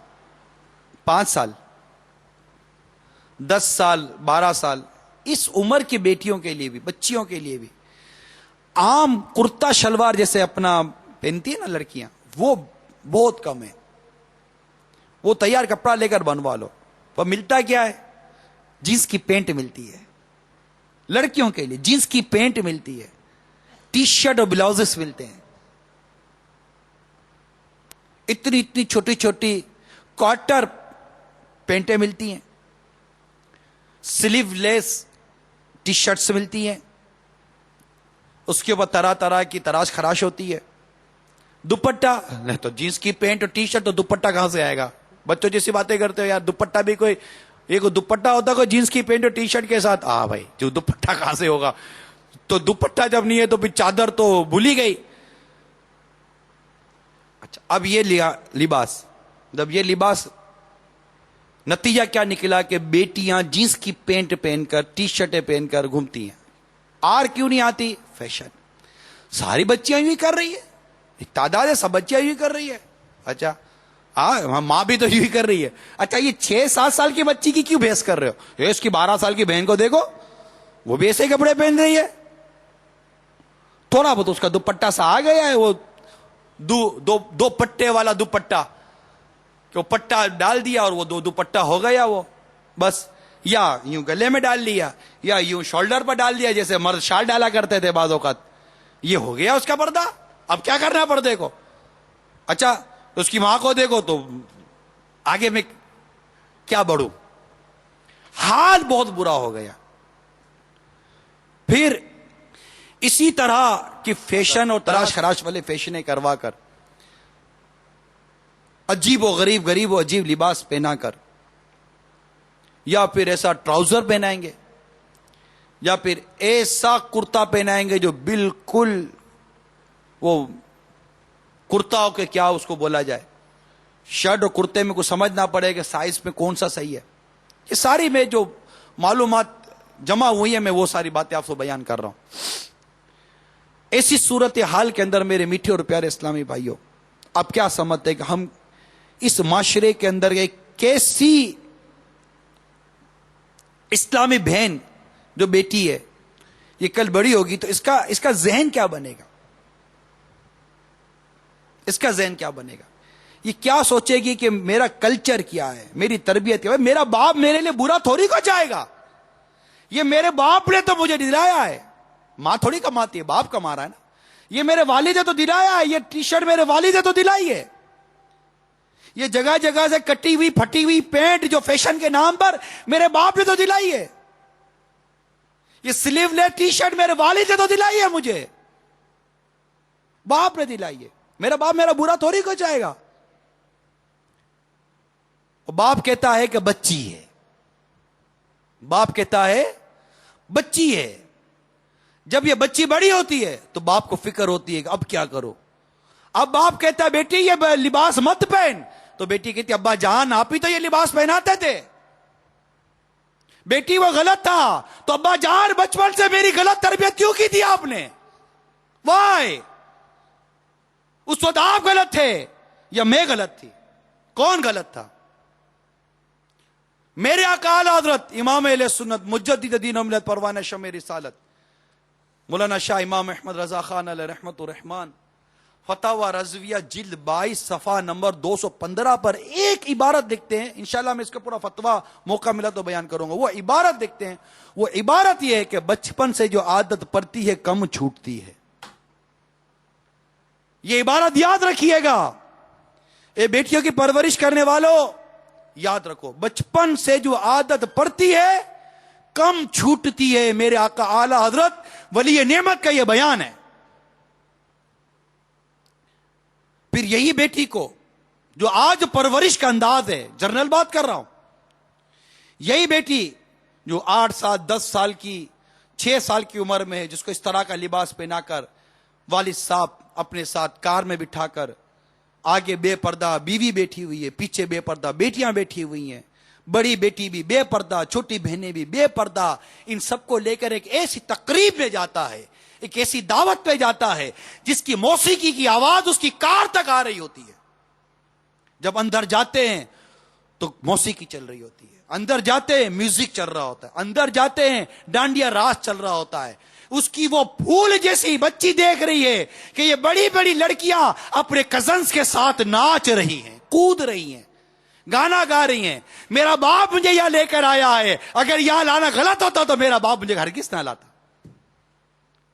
5 سال 10 سال 12 سال اس عمر کی بیٹیوں کے لیے بھی، بچیوں کے لیے بھی عام کرتا شلوار جیسے اپنا پہنتی ہے نا لڑکیاں، وہ بہت کم ہے. وہ تیار کپڑا لے کر بنوا لو. وہ ملتا کیا ہے؟ جینس کی پینٹ ملتی ہے لڑکیوں کے لیے, جینس کی پینٹ ملتی ہے, ٹی شرٹ اور بلاؤزز ملتے ہیں, اتنی اتنی چھوٹی چھوٹی کوارٹر پینٹیں ملتی ہیں, سلیو لیس ٹی شرٹس ملتی ہیں, اس کے اوپر طرح طرح کی تراش خراش ہوتی ہے. دوپٹہ نہیں تو جینس کی پینٹ اور ٹی شرٹ, تو دوپٹہ کہاں سے آئے گا؟ بچوں جیسی باتیں کرتے ہو یار, دوپٹہ بھی کوئی ایک دوپٹہ ہوتا کوئی جینس کی پینٹ اور ٹی شرٹ کے ساتھ. بھائی جو دوپٹہ کہاں سے ہوگا؟ تو دوپٹہ جب نہیں ہے تو پھر چادر تو بھولی گئی. اچھا اب یہ لباس, جب یہ لباس, نتیجہ کیا نکلا کہ بیٹیاں جینس کی پینٹ پہن کر ٹی شرٹیں پہن کر گھومتی ہیں. آر کیوں نہیں آتی؟ فیشن. ساری بچیاں یوں کر رہی ہے, ایک تعداد ہے, سب بچیاں یوں کر رہی ہے. اچھا ماں بھی تو یوں ہی کر رہی ہے. اچھا یہ 6-7 سال کی بچی کی کیوں بحث کر رہے ہو؟ اس کی 12 سال کی بہن کو دیکھو, وہ بھی ایسے کپڑے پہن رہی ہے. تھوڑا بہت اس کا دوپٹہ سا آ گیا ہے, وہ دو پٹے والا دوپٹہ, کہ وہ پٹا ڈال دیا اور وہ دو دوپٹہ ہو گیا وہ بس, یا یوں گلے میں ڈال لیا یا یوں شولڈر پر ڈال دیا جیسے مرد شال ڈالا کرتے تھے بعض اوقات. یہ ہو گیا اس کا پردہ. اب کیا کرنا پردے کو؟ اچھا اس کی ماں کو دیکھو تو آگے میں کیا بڑھوں, حال بہت برا ہو گیا. پھر اسی طرح کی فیشن اور تراش خراش والے فیشنیں کروا کر, عجیب و غریب و عجیب لباس پہنا کر, یا پھر ایسا ٹراؤزر پہنائیں گے, یا پھر ایسا کرتا پہنائیں گے جو بالکل وہ کرتا ہو کہ کیا اس کو بولا جائے, شرٹ اور کرتے میں کچھ سمجھ نہ پڑے کہ سائز میں کون سا صحیح ہے. یہ ساری میں جو معلومات جمع ہوئی ہیں میں وہ ساری باتیں آپ کو بیان کر رہا ہوں. ایسی صورتحال کے اندر میرے میٹھے اور پیارے اسلامی بھائیوں, آپ کیا سمجھتے ہیں کہ ہم اس معاشرے کے اندر ایک کیسی اسلامی بہن جو بیٹی ہے یہ کل بڑی ہوگی تو اس کا ذہن کیا بنے گا؟ اس کا ذہن کیا بنے گا؟ یہ کیا سوچے گی کہ میرا کلچر کیا ہے, میری تربیت کیا ہے؟ میرا باپ میرے لیے برا تھوڑی کو چاہے گا, یہ میرے باپ نے تو مجھے دلایا ہے, ماں تھوڑی کماتی ہے, باپ کما رہا ہے نا. یہ میرے والد نے تو دلایا ہے, یہ ٹی شرٹ میرے والد نے تو دلائی ہے, یہ جگہ جگہ سے کٹی ہوئی پھٹی ہوئی پینٹ جو فیشن کے نام پر میرے باپ نے تو دلائی ہے, یہ سلیو لیس ٹی شرٹ میرے والد نے تو دلائی ہے, مجھے باپ نے دلائی ہے. میرا باپ میرا برا تھوڑی کو چاہے گا. باپ کہتا ہے کہ بچی ہے, باپ کہتا ہے بچی ہے. جب یہ بچی بڑی ہوتی ہے تو باپ کو فکر ہوتی ہے کہ اب کیا کرو. اب باپ کہتا ہے بیٹی یہ لباس مت پہن, تو بیٹی کہتی ابا جان آپ ہی تو یہ لباس پہناتے تھے. بیٹی وہ غلط تھا تو ابا جان بچپن سے میری غلط تربیت کیوں کی تھی آپ نے؟ وائی اس وقت آپ غلط تھے یا میں غلط تھی؟ کون غلط تھا؟ میرے آقا اعلی حضرت امام اہل سنت مجدد دین و ملت پروانہ شمع رسالت مولانا شاہ امام احمد رضا خان علیہ رحمت الرحمان فتاوی رضویہ جلد 22 صفحہ نمبر 215 پر ایک عبارت دیکھتے ہیں. انشاءاللہ میں اس کا پورا فتویٰ موقع ملا تو بیان کروں گا. وہ عبارت دیکھتے ہیں, وہ عبارت یہ ہے کہ بچپن سے جو عادت پڑتی ہے کم چھوٹتی ہے. یہ عبارت یاد رکھیے گا, اے بیٹیوں کی پرورش کرنے والوں یاد رکھو, بچپن سے جو عادت پڑتی ہے کم چھوٹتی ہے. میرے آقا اعلی حضرت ولی نعمت کا یہ بیان ہے. پھر یہی بیٹی کو جو آج پرورش کا انداز ہے, جنرل بات کر رہا ہوں, یہی بیٹی جو 8 سال 10 سال کی 6 سال کی عمر میں ہے, جس کو اس طرح کا لباس پہنا کر والد صاحب اپنے ساتھ کار میں بٹھا کر, آگے بے پردہ بیوی بیٹھی ہوئی ہے, پیچھے بے پردہ بیٹیاں بیٹھی ہوئی ہیں, بڑی بیٹی بھی بے پردہ, چھوٹی بہنیں بھی بے پردہ, ان سب کو لے کر ایک ایسی تقریب میں جاتا ہے, ایک ایسی دعوت پہ جاتا ہے جس کی موسیقی کی آواز اس کی کار تک آ رہی ہوتی ہے. جب اندر جاتے ہیں تو موسیقی چل رہی ہوتی ہے, اندر جاتے ہیں میوزک چل رہا ہوتا ہے, اندر جاتے ہیں ڈانڈیا راس چل رہا ہوتا ہے. اس کی وہ پھول جیسی بچی دیکھ رہی ہے کہ یہ بڑی بڑی لڑکیاں اپنے کزنز کے ساتھ ناچ رہی ہیں, کود رہی ہیں, گانا گا رہی ہیں. میرا باپ مجھے یہاں لے کر آیا ہے, اگر یہاں لانا غلط ہوتا تو میرا باپ مجھے ہرگز نہ لاتا,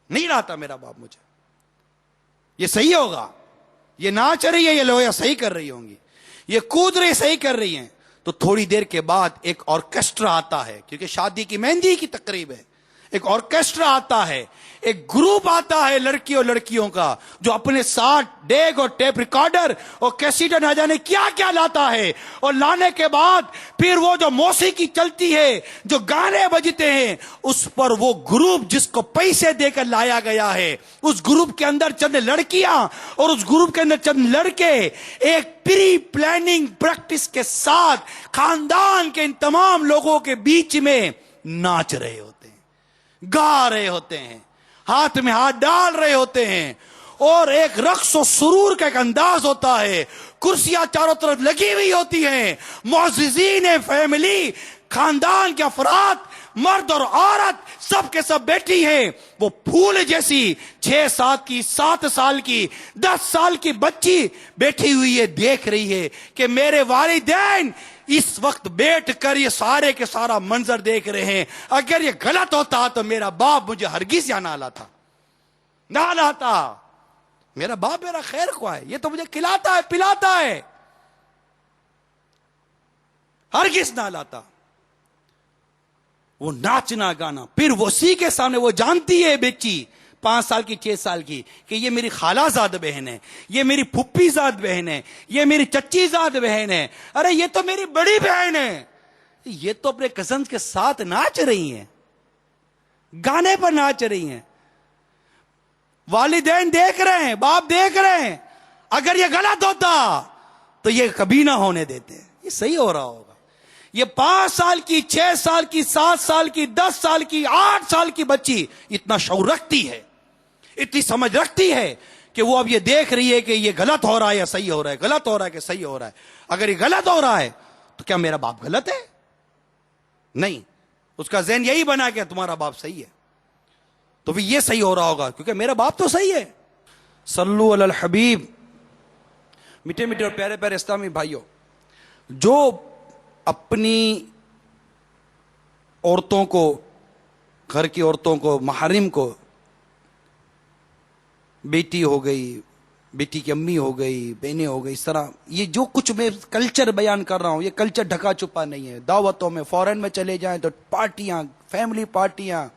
نہیں لاتا میرا باپ مجھے. یہ صحیح ہوگا, یہ ناچ رہی ہے, یہ لویا صحیح کر رہی ہوں گی, یہ کود رہی صحیح کر رہی ہیں. تو تھوڑی دیر کے بعد ایک آرکیسٹرا آتا ہے, کیونکہ شادی کی مہندی کی تقریب ہے, ایک آرکیسٹرا آتا ہے, ایک گروپ آتا ہے لڑکی اور لڑکیوں کا, جو اپنے ساتھ ڈیگ اور ٹیپ ریکارڈر اور کیسیٹ نہ جانے کیا کیا لاتا ہے. اور لانے کے بعد پھر وہ جو موسیقی چلتی ہے, جو گانے بجتے ہیں, اس پر وہ گروپ جس کو پیسے دے کر لایا گیا ہے, اس گروپ کے اندر چند لڑکیاں اور اس گروپ کے اندر چند لڑکے ایک پری پلاننگ پریکٹس کے ساتھ خاندان کے ان تمام لوگوں کے بیچ میں ناچ رہے ہوتے ہیں, گا رہے ہوتے ہیں, ہاتھ میں ہاتھ ڈال رہے ہوتے ہیں, اور ایک رقص و سرور کا ایک انداز ہوتا ہے. کرسیاں چاروں طرف لگی ہوئی ہوتی ہیں, معززین فیملی, خاندان کے افراد, مرد اور عورت سب کے سب بیٹھی ہیں. وہ پھول جیسی 6-7 کی 7 سال کی 10 سال کی بچی بیٹھی ہوئی ہے, دیکھ رہی ہے کہ میرے والدین اس وقت بیٹھ کر یہ سارے کے سارا منظر دیکھ رہے ہیں. اگر یہ غلط ہوتا تو میرا باپ مجھے ہرگز یہاں نہ لاتا, نہ لاتا. میرا باپ میرا خیر خواہ ہے, یہ تو مجھے کھلاتا ہے پلاتا ہے, ہرگز نہ لاتا. وہ ناچنا گانا, پھر اسی کے سامنے وہ جانتی ہے بچی 5 سال کی 6 سال کی کہ یہ میری خالہ زاد بہن ہے, یہ میری پھپھی زاد بہن ہے, یہ میری چچی زاد بہن ہے, ارے یہ تو میری بڑی بہن ہے. یہ تو اپنے کزنز کے ساتھ ناچ رہی ہیں, گانے پر ناچ رہی ہیں. والدین دیکھ رہے ہیں, باپ دیکھ رہے ہیں. اگر یہ غلط ہوتا تو یہ کبھی نہ ہونے دیتے. یہ صحیح ہو رہا ہوگا. یہ 5 سال کی 6 سال کی 7 سال کی 10 سال کی 8 سال کی بچی اتنا شعور رکھتی ہے, اتنی سمجھ رکھتی ہے کہ وہ اب یہ دیکھ رہی ہے کہ یہ غلط ہو رہا ہے یا صحیح ہو رہا ہے, غلط ہو رہا ہے کہ صحیح ہو رہا ہے. اگر یہ غلط ہو رہا ہے تو کیا میرا باپ غلط ہے؟ نہیں, اس کا ذہن یہی بنا کہ تمہارا باپ صحیح ہے, تو بھی یہ صحیح ہو رہا ہوگا کیونکہ میرا باپ تو صحیح ہے. صلو علی الحبیب. میٹھے میٹھے اور پیارے پیارے اسلامی بھائیوں, جو اپنی عورتوں کو, گھر کی عورتوں کو, محارم کو, بیٹی ہو گئی, بیٹی کی امی ہو گئی, بہنیں ہو گئی, اس طرح یہ جو کچھ میں کلچر بیان کر رہا ہوں یہ کلچر ڈھکا چھپا نہیں ہے. دعوتوں میں فورن میں چلے جائیں تو پارٹیاں, فیملی پارٹیاں,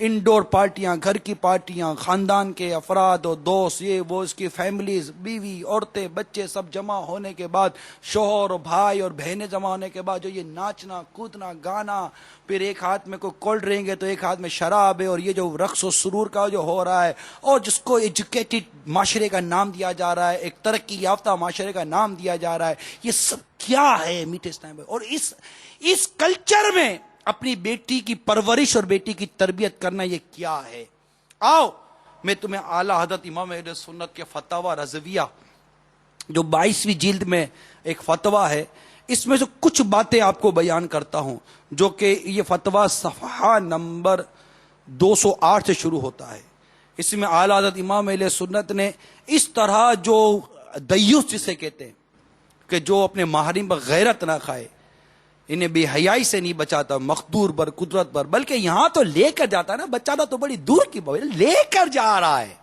انڈور پارٹیاں, گھر کی پارٹیاں, خاندان کے افراد اور دوست, یہ وہ, اس کی فیملیز, بیوی, عورتیں, بچے سب جمع ہونے کے بعد, شوہر اور بھائی اور بہنیں جمع ہونے کے بعد جو یہ ناچنا کودنا گانا, پھر ایک ہاتھ میں کوئی کولڈ ڈرنک ہے تو ایک ہاتھ میں شراب ہے, اور یہ جو رقص و سرور کا جو ہو رہا ہے, اور جس کو ایجوکیٹڈ معاشرے کا نام دیا جا رہا ہے, ایک ترقی یافتہ معاشرے کا نام دیا جا رہا ہے, یہ سب کیا ہے میٹھے اسلام میں؟ اور اس کلچر میں اپنی بیٹی کی پرورش اور بیٹی کی تربیت کرنا یہ کیا ہے؟ آؤ میں تمہیں اعلیٰ حضرت امام اہل سنت کے فتاوی رضویہ جو 22ویں جلد میں ایک فتویٰ ہے, اس میں سے کچھ باتیں آپ کو بیان کرتا ہوں, جو کہ یہ فتویٰ صفحہ نمبر 208 سے شروع ہوتا ہے. اس میں اعلیٰ حضرت امام اہل سنت نے اس طرح جو دیوس جسے کہتے ہیں کہ جو اپنے محارم پر غیرت نہ کھائے, انہیں بے حیائی سے نہیں بچاتا, مقدور پر, قدرت پر, بلکہ یہاں تو لے کر جاتا ہے نا, بچانا تو بڑی دور کی بات, لے کر جا رہا ہے,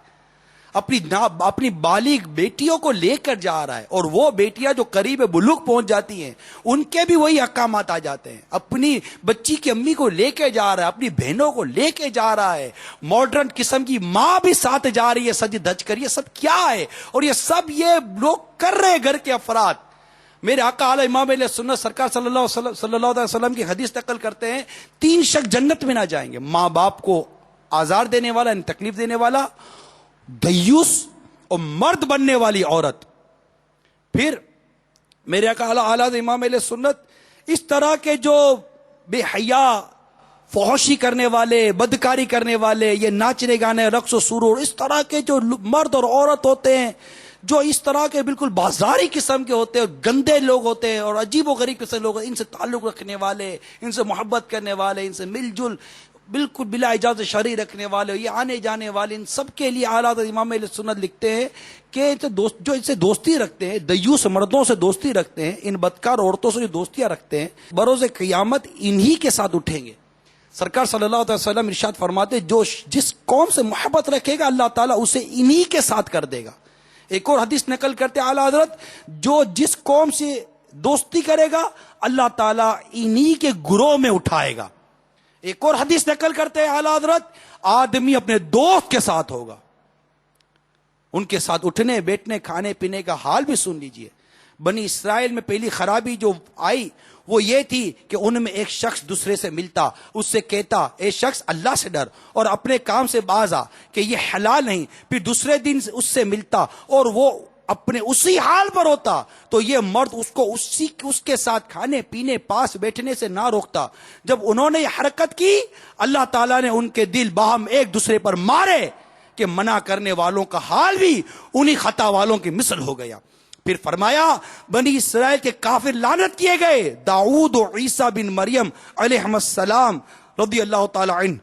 اپنی بالغ بیٹیوں کو لے کر جا رہا ہے. اور وہ بیٹیاں جو قریب بلوغ پہنچ جاتی ہیں ان کے بھی وہی احکامات آ جاتے ہیں. اپنی بچی کی امی کو لے کے جا رہا ہے, اپنی بہنوں کو لے کے جا رہا ہے, ماڈرن قسم کی ماں بھی ساتھ جا رہی ہے سج دھج کر. یہ سب کیا ہے؟ اور یہ سب یہ لوگ کر رہے گھر کے افراد. میرے آقا اعلی امام اہل سنت سرکار صلی اللہ علیہ وسلم کی حدیث نقل کرتے ہیں, 3 شخص جنت میں نہ جائیں گے: ماں باپ کو آزار دینے والا, یعنی تکلیف دینے والا, دیوس اور مرد بننے والی عورت. پھر میرے آقا اعلی امام اہل سنت اس طرح کے جو بے حیا, فحشی کرنے والے, بدکاری کرنے والے, یہ ناچنے گانے, رقص و سرور, اس طرح کے جو مرد اور عورت ہوتے ہیں جو اس طرح کے بالکل بازاری قسم کے ہوتے ہیں, گندے لوگ ہوتے ہیں اور عجیب و غریب قسم لوگ, ان سے تعلق رکھنے والے, ان سے محبت کرنے والے, ان سے مل جل, بالکل بلا اجازت شرعی رکھنے والے، یہ آنے جانے والے، ان سب کے لیے اعلیٰ حضرت امام اہل سنت لکھتے ہیں کہ جو ان سے دوستی رکھتے ہیں، دیوس مردوں سے دوستی رکھتے ہیں، ان بدکار عورتوں سے جو دوستیاں رکھتے ہیں، بروز قیامت انہی کے ساتھ اٹھیں گے۔ سرکار صلی اللہ علیہ وسلم ارشاد فرماتے جو جس قوم سے محبت رکھے گا اللہ تعالیٰ اسے انہی کے ساتھ کر دے گا۔ ایک اور حدیث نقل کرتے اعلیٰ حضرت جو جس قوم سے دوستی کرے گا اللہ تعالیٰ انہی کے گروہ میں اٹھائے گا۔ ایک اور حدیث نقل کرتے ہیں اعلیٰ حضرت آدمی اپنے دوست کے ساتھ ہوگا، ان کے ساتھ اٹھنے بیٹھنے کھانے پینے کا حال بھی سن لیجئے۔ بنی اسرائیل میں پہلی خرابی جو آئی وہ یہ تھی کہ ان میں ایک شخص دوسرے سے ملتا، اس سے کہتا اے شخص اللہ سے ڈر اور اپنے کام سے باز آ کہ یہ حلال نہیں، پھر دوسرے دن اس سے ملتا اور وہ اپنے اسی حال پر ہوتا تو یہ مرد اس کو اس کے ساتھ کھانے پینے پاس بیٹھنے سے نہ روکتا۔ جب انہوں نے یہ حرکت کی اللہ تعالیٰ نے ان کے دل باہم ایک دوسرے پر مارے کہ منع کرنے والوں کا حال بھی انہی خطا والوں کی مثل ہو گیا۔ پھر فرمایا بنی اسرائیل کے کافر لعنت کیے گئے، داؤد و عیسیٰ بن مریم علیہ السلام رضی اللہ تعالی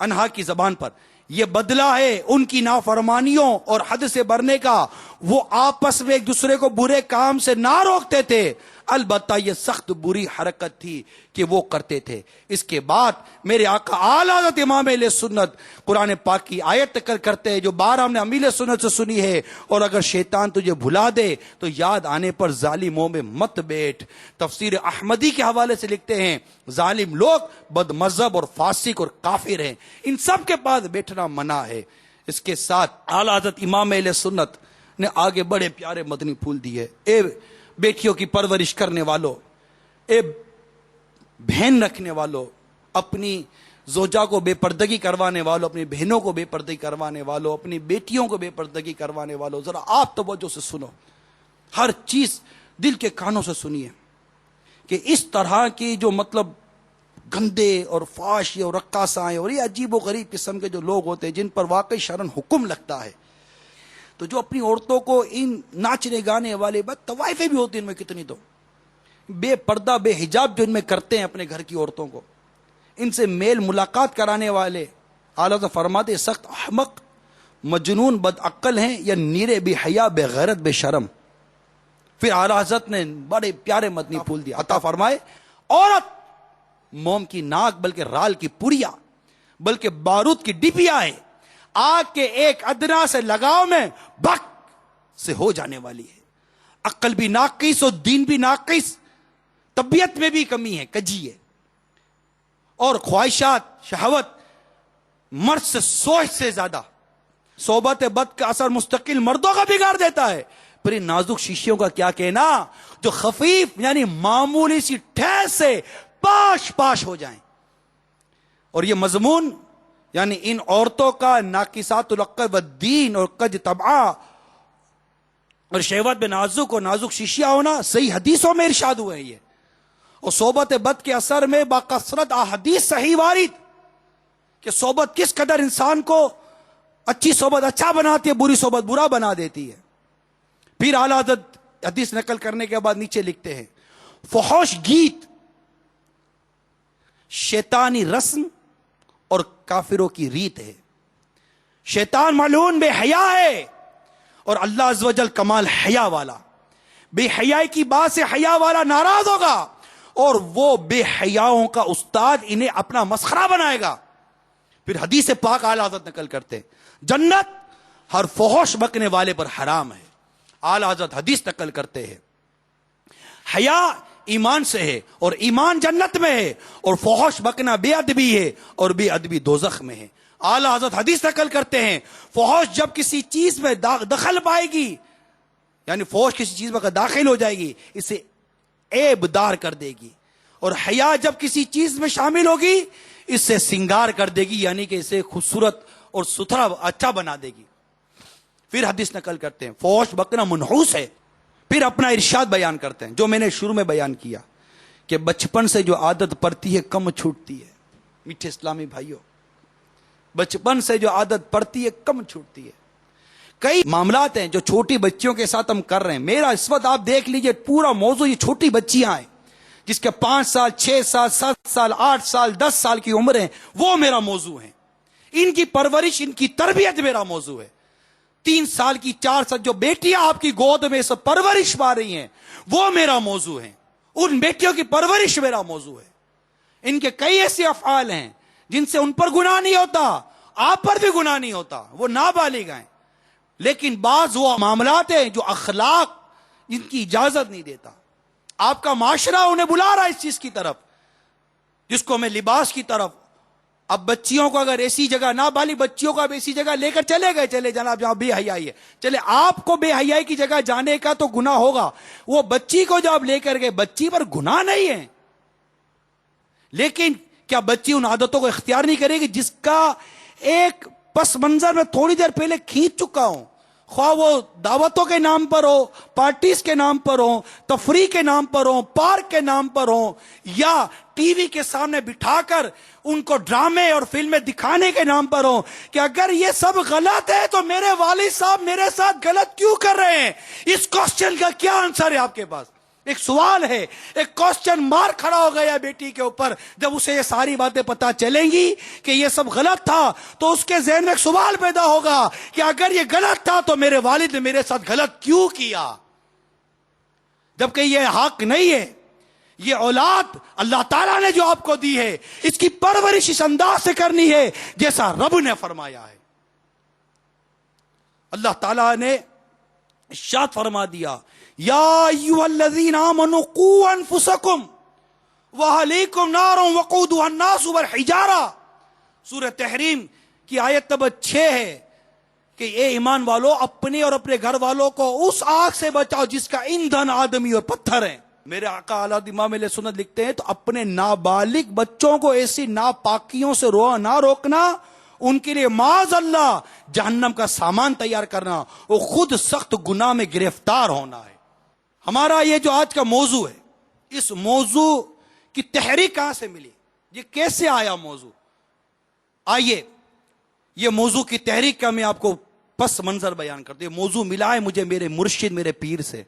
عنہا کی زبان پر۔ یہ بدلہ ہے ان کی نافرمانیوں اور حد سے برنے کا، وہ آپس میں ایک دوسرے کو برے کام سے نہ روکتے تھے، البتہ یہ سخت بری حرکت تھی کہ وہ کرتے تھے۔ اس کے بعد میرے آقا اعلیٰ حضرت امام اہل سنت قرآن پاک کی آیت تکر کرتے ہیں جو بار ہم نے امیل سنت سے سنی ہے، اور اگر شیطان تجھے بھلا دے تو یاد آنے پر ظالموں میں مت بیٹھ۔ تفسیر احمدی کے حوالے سے لکھتے ہیں ظالم لوگ بد مذہب اور فاسق اور کافر ہیں، ان سب کے پاس بیٹھنا منع ہے۔ اس کے ساتھ اعلیٰ حضرت امام اہل سنت نے آگے بڑے پیارے مدنی پھول دیے۔ اے بیٹیوں کی پرورش کرنے والوں، اے بہن رکھنے والوں، اپنی زوجہ کو بے پردگی کروانے والوں، اپنی بہنوں کو بے پردگی کروانے والوں، اپنی بیٹیوں کو بے پردگی کروانے والوں، ذرا آپ توجہ سے سنو، ہر چیز دل کے کانوں سے سنیے کہ اس طرح کی جو مطلب گندے اور فاش اور رقاصائیں اور یہ عجیب و غریب قسم کے جو لوگ ہوتے ہیں جن پر واقعی شرعاً حکم لگتا ہے، تو جو اپنی عورتوں کو ان ناچنے گانے والے بد طوائفیں بھی ہوتی ہیں ان میں کتنی، تو بے پردہ بے حجاب جو ان میں کرتے ہیں اپنے گھر کی عورتوں کو، ان سے میل ملاقات کرانے والے اعلیٰ فرماتے سخت احمق مجنون بد عقل ہیں یا نیرے بے حیا بے غیرت بے شرم۔ پھر اعلیٰ حضرت نے بڑے پیارے مدنی پھول دیا، عطا فرمائے عورت موم کی ناک بلکہ رال کی پوریا بلکہ بارود کی ڈبیا ہے، آگ کے ایک ادنا سے لگاؤ میں بک سے ہو جانے والی ہے، عقل بھی ناقص اور دین بھی ناقص، طبیعت میں بھی کمی ہے، کجی ہے، اور خواہشات شہوت مرد سے سوچ سے زیادہ، صحبت بد کا اثر مستقل مردوں کا بگاڑ دیتا ہے۔ پھر ان نازک شیشیوں کا کیا کہنا جو خفیف یعنی معمولی سی ٹھیس سے پاش پاش ہو جائیں، اور یہ مضمون یعنی ان عورتوں کا ناقصات العقل والدین اور کج طبعہ اور شہوت میں نازک اور نازک شیشیاں ہونا صحیح حدیثوں میں ارشاد ہوئے ہیں، یہ اور صحبت بد کے اثر میں باکثرت احادیث صحیح وارد کہ صحبت کس قدر انسان کو اچھی صحبت اچھا بناتی ہے، بری صحبت برا بنا دیتی ہے۔ پھر اعلیٰ حضرت حدیث نقل کرنے کے بعد نیچے لکھتے ہیں فحش گیت شیطانی رسم اور کافروں کی ریت ہے، شیطان ملعون بے حیا ہے اور اللہ عز و جل کمال حیا والا، بے حیائی کی بات سے حیا والا ناراض ہوگا اور وہ بے حیاؤں کا استاد انہیں اپنا مسخرہ بنائے گا۔ پھر حدیث پاک اعلیٰ حضرت نقل کرتے ہیں جنت ہر فحش بکنے والے پر حرام ہے۔ اعلیٰ حضرت حدیث نقل کرتے ہیں حیا ایمان سے ہے اور ایمان جنت میں ہے، اور فحش بکنا بے ادبی ہے اور بے ادبی دوزخ میں ہے۔ اعلیٰ حضرت حدیث نقل کرتے ہیں فحش جب کسی چیز میں دخل پائے گی یعنی فحش کسی چیز میں داخل ہو جائے گی اسے عیب دار کر دے گی، اور حیا جب کسی چیز میں شامل ہوگی اس سے سنگار کر دے گی یعنی کہ اسے خوبصورت اور ستھرا اچھا بنا دے گی۔ پھر حدیث نقل کرتے ہیں فحش بکنا منحوس ہے۔ پھر اپنا ارشاد بیان کرتے ہیں جو میں نے شروع میں بیان کیا کہ بچپن سے جو عادت پڑتی ہے کم چھوٹتی ہے۔ میٹھے اسلامی بھائیوں، بچپن سے جو عادت پڑتی ہے کم چھوٹتی ہے۔ کئی معاملات ہیں جو چھوٹی بچیوں کے ساتھ ہم کر رہے ہیں، میرا اس وقت آپ دیکھ لیجئے پورا موضوع یہ چھوٹی بچیاں ہیں جس کے 5 سال 6 سال 7 سال 8 سال 10 سال کی عمر ہے، وہ میرا موضوع ہے. ان کی پرورش، ان کی تربیت میرا موضوع ہے. 3 سال کی 4 سال جو بیٹیاں آپ کی گود میں سے پرورش پا رہی ہیں وہ میرا موضوع ہے. ان بیٹیوں کی پرورش میرا موضوع ہے. ان کے کئی ایسے افعال ہیں جن سے ان پر گناہ نہیں ہوتا، آپ پر بھی گناہ نہیں ہوتا، وہ نابالغ ہیں. لیکن بعض وہ معاملات ہیں جو اخلاق جن کی اجازت نہیں دیتا. آپ کا معاشرہ انہیں بلا رہا ہے اس چیز کی طرف، جس کو میں لباس کی طرف. اب بچیوں کو اگر ایسی جگہ، نابالغ بچیوں کو اب ایسی جگہ لے کر چلے گئے، چلے جناب جہاں بے حیائی ہے، چلے آپ کو بے حیائی کی جگہ جانے کا تو گناہ ہوگا، وہ بچی کو جو آپ لے کر گئے بچی پر گناہ نہیں ہے. لیکن کیا بچی ان عادتوں کو اختیار نہیں کرے گی جس کا ایک پس منظر میں تھوڑی دیر پہلے کھینچ چکا ہوں؟ خواہ وہ دعوتوں کے نام پر ہو، پارٹیز کے نام پر ہو، تفریح کے نام پر ہو، پارک کے نام پر ہو، یا ٹی وی کے سامنے بٹھا کر ان کو ڈرامے اور فلمیں دکھانے کے نام پر ہو. کہ اگر یہ سب غلط ہے تو میرے والد صاحب میرے ساتھ غلط کیوں کر رہے ہیں؟ اس کوسچن کا کیا آنسر ہے آپ کے پاس؟ ایک سوال ہے، ایک کوسچن مارک کھڑا ہو گیا بیٹی کے اوپر. جب اسے یہ ساری باتیں پتا چلیں گی کہ یہ سب غلط تھا تو اس کے ذہن میں ایک سوال پیدا ہوگا کہ اگر یہ غلط تھا تو میرے والد نے میرے ساتھ غلط کیوں کیا؟ جبکہ یہ حق نہیں ہے. یہ اولاد اللہ تعالیٰ نے جو آپ کو دی ہے، اس کی پرورش اس انداز سے کرنی ہے جیسا رب نے فرمایا ہے. اللہ تعالیٰ نے ارشاد فرما دیا، یا ایھا الذین آمنوا قوا انفسکم واہلیکم نارا وقودھا الناس والحجارہ. سورہ تحریم کی آیت نمبر 6 ہے کہ اے ایمان والو، اپنے اور اپنے گھر والوں کو اس آگ سے بچاؤ جس کا ایندھن آدمی اور پتھر ہے. میرے آقا اعلیٰ امام اہل سنت لکھتے ہیں تو اپنے نابالغ بچوں کو ایسی ناپاکیوں سے نہ روکنا، ان کے لیے معاذ اللہ جہنم کا سامان تیار کرنا، وہ خود سخت گناہ میں گرفتار ہونا ہے. ہمارا یہ جو آج کا موضوع ہے، اس موضوع کی تحریک کہاں سے ملی؟ یہ کیسے آیا موضوع؟ آئیے یہ موضوع کی تحریک کا میں آپ کو پس منظر بیان کرتا ہوں. یہ موضوع ملا ہے مجھے میرے مرشد، میرے پیر سے،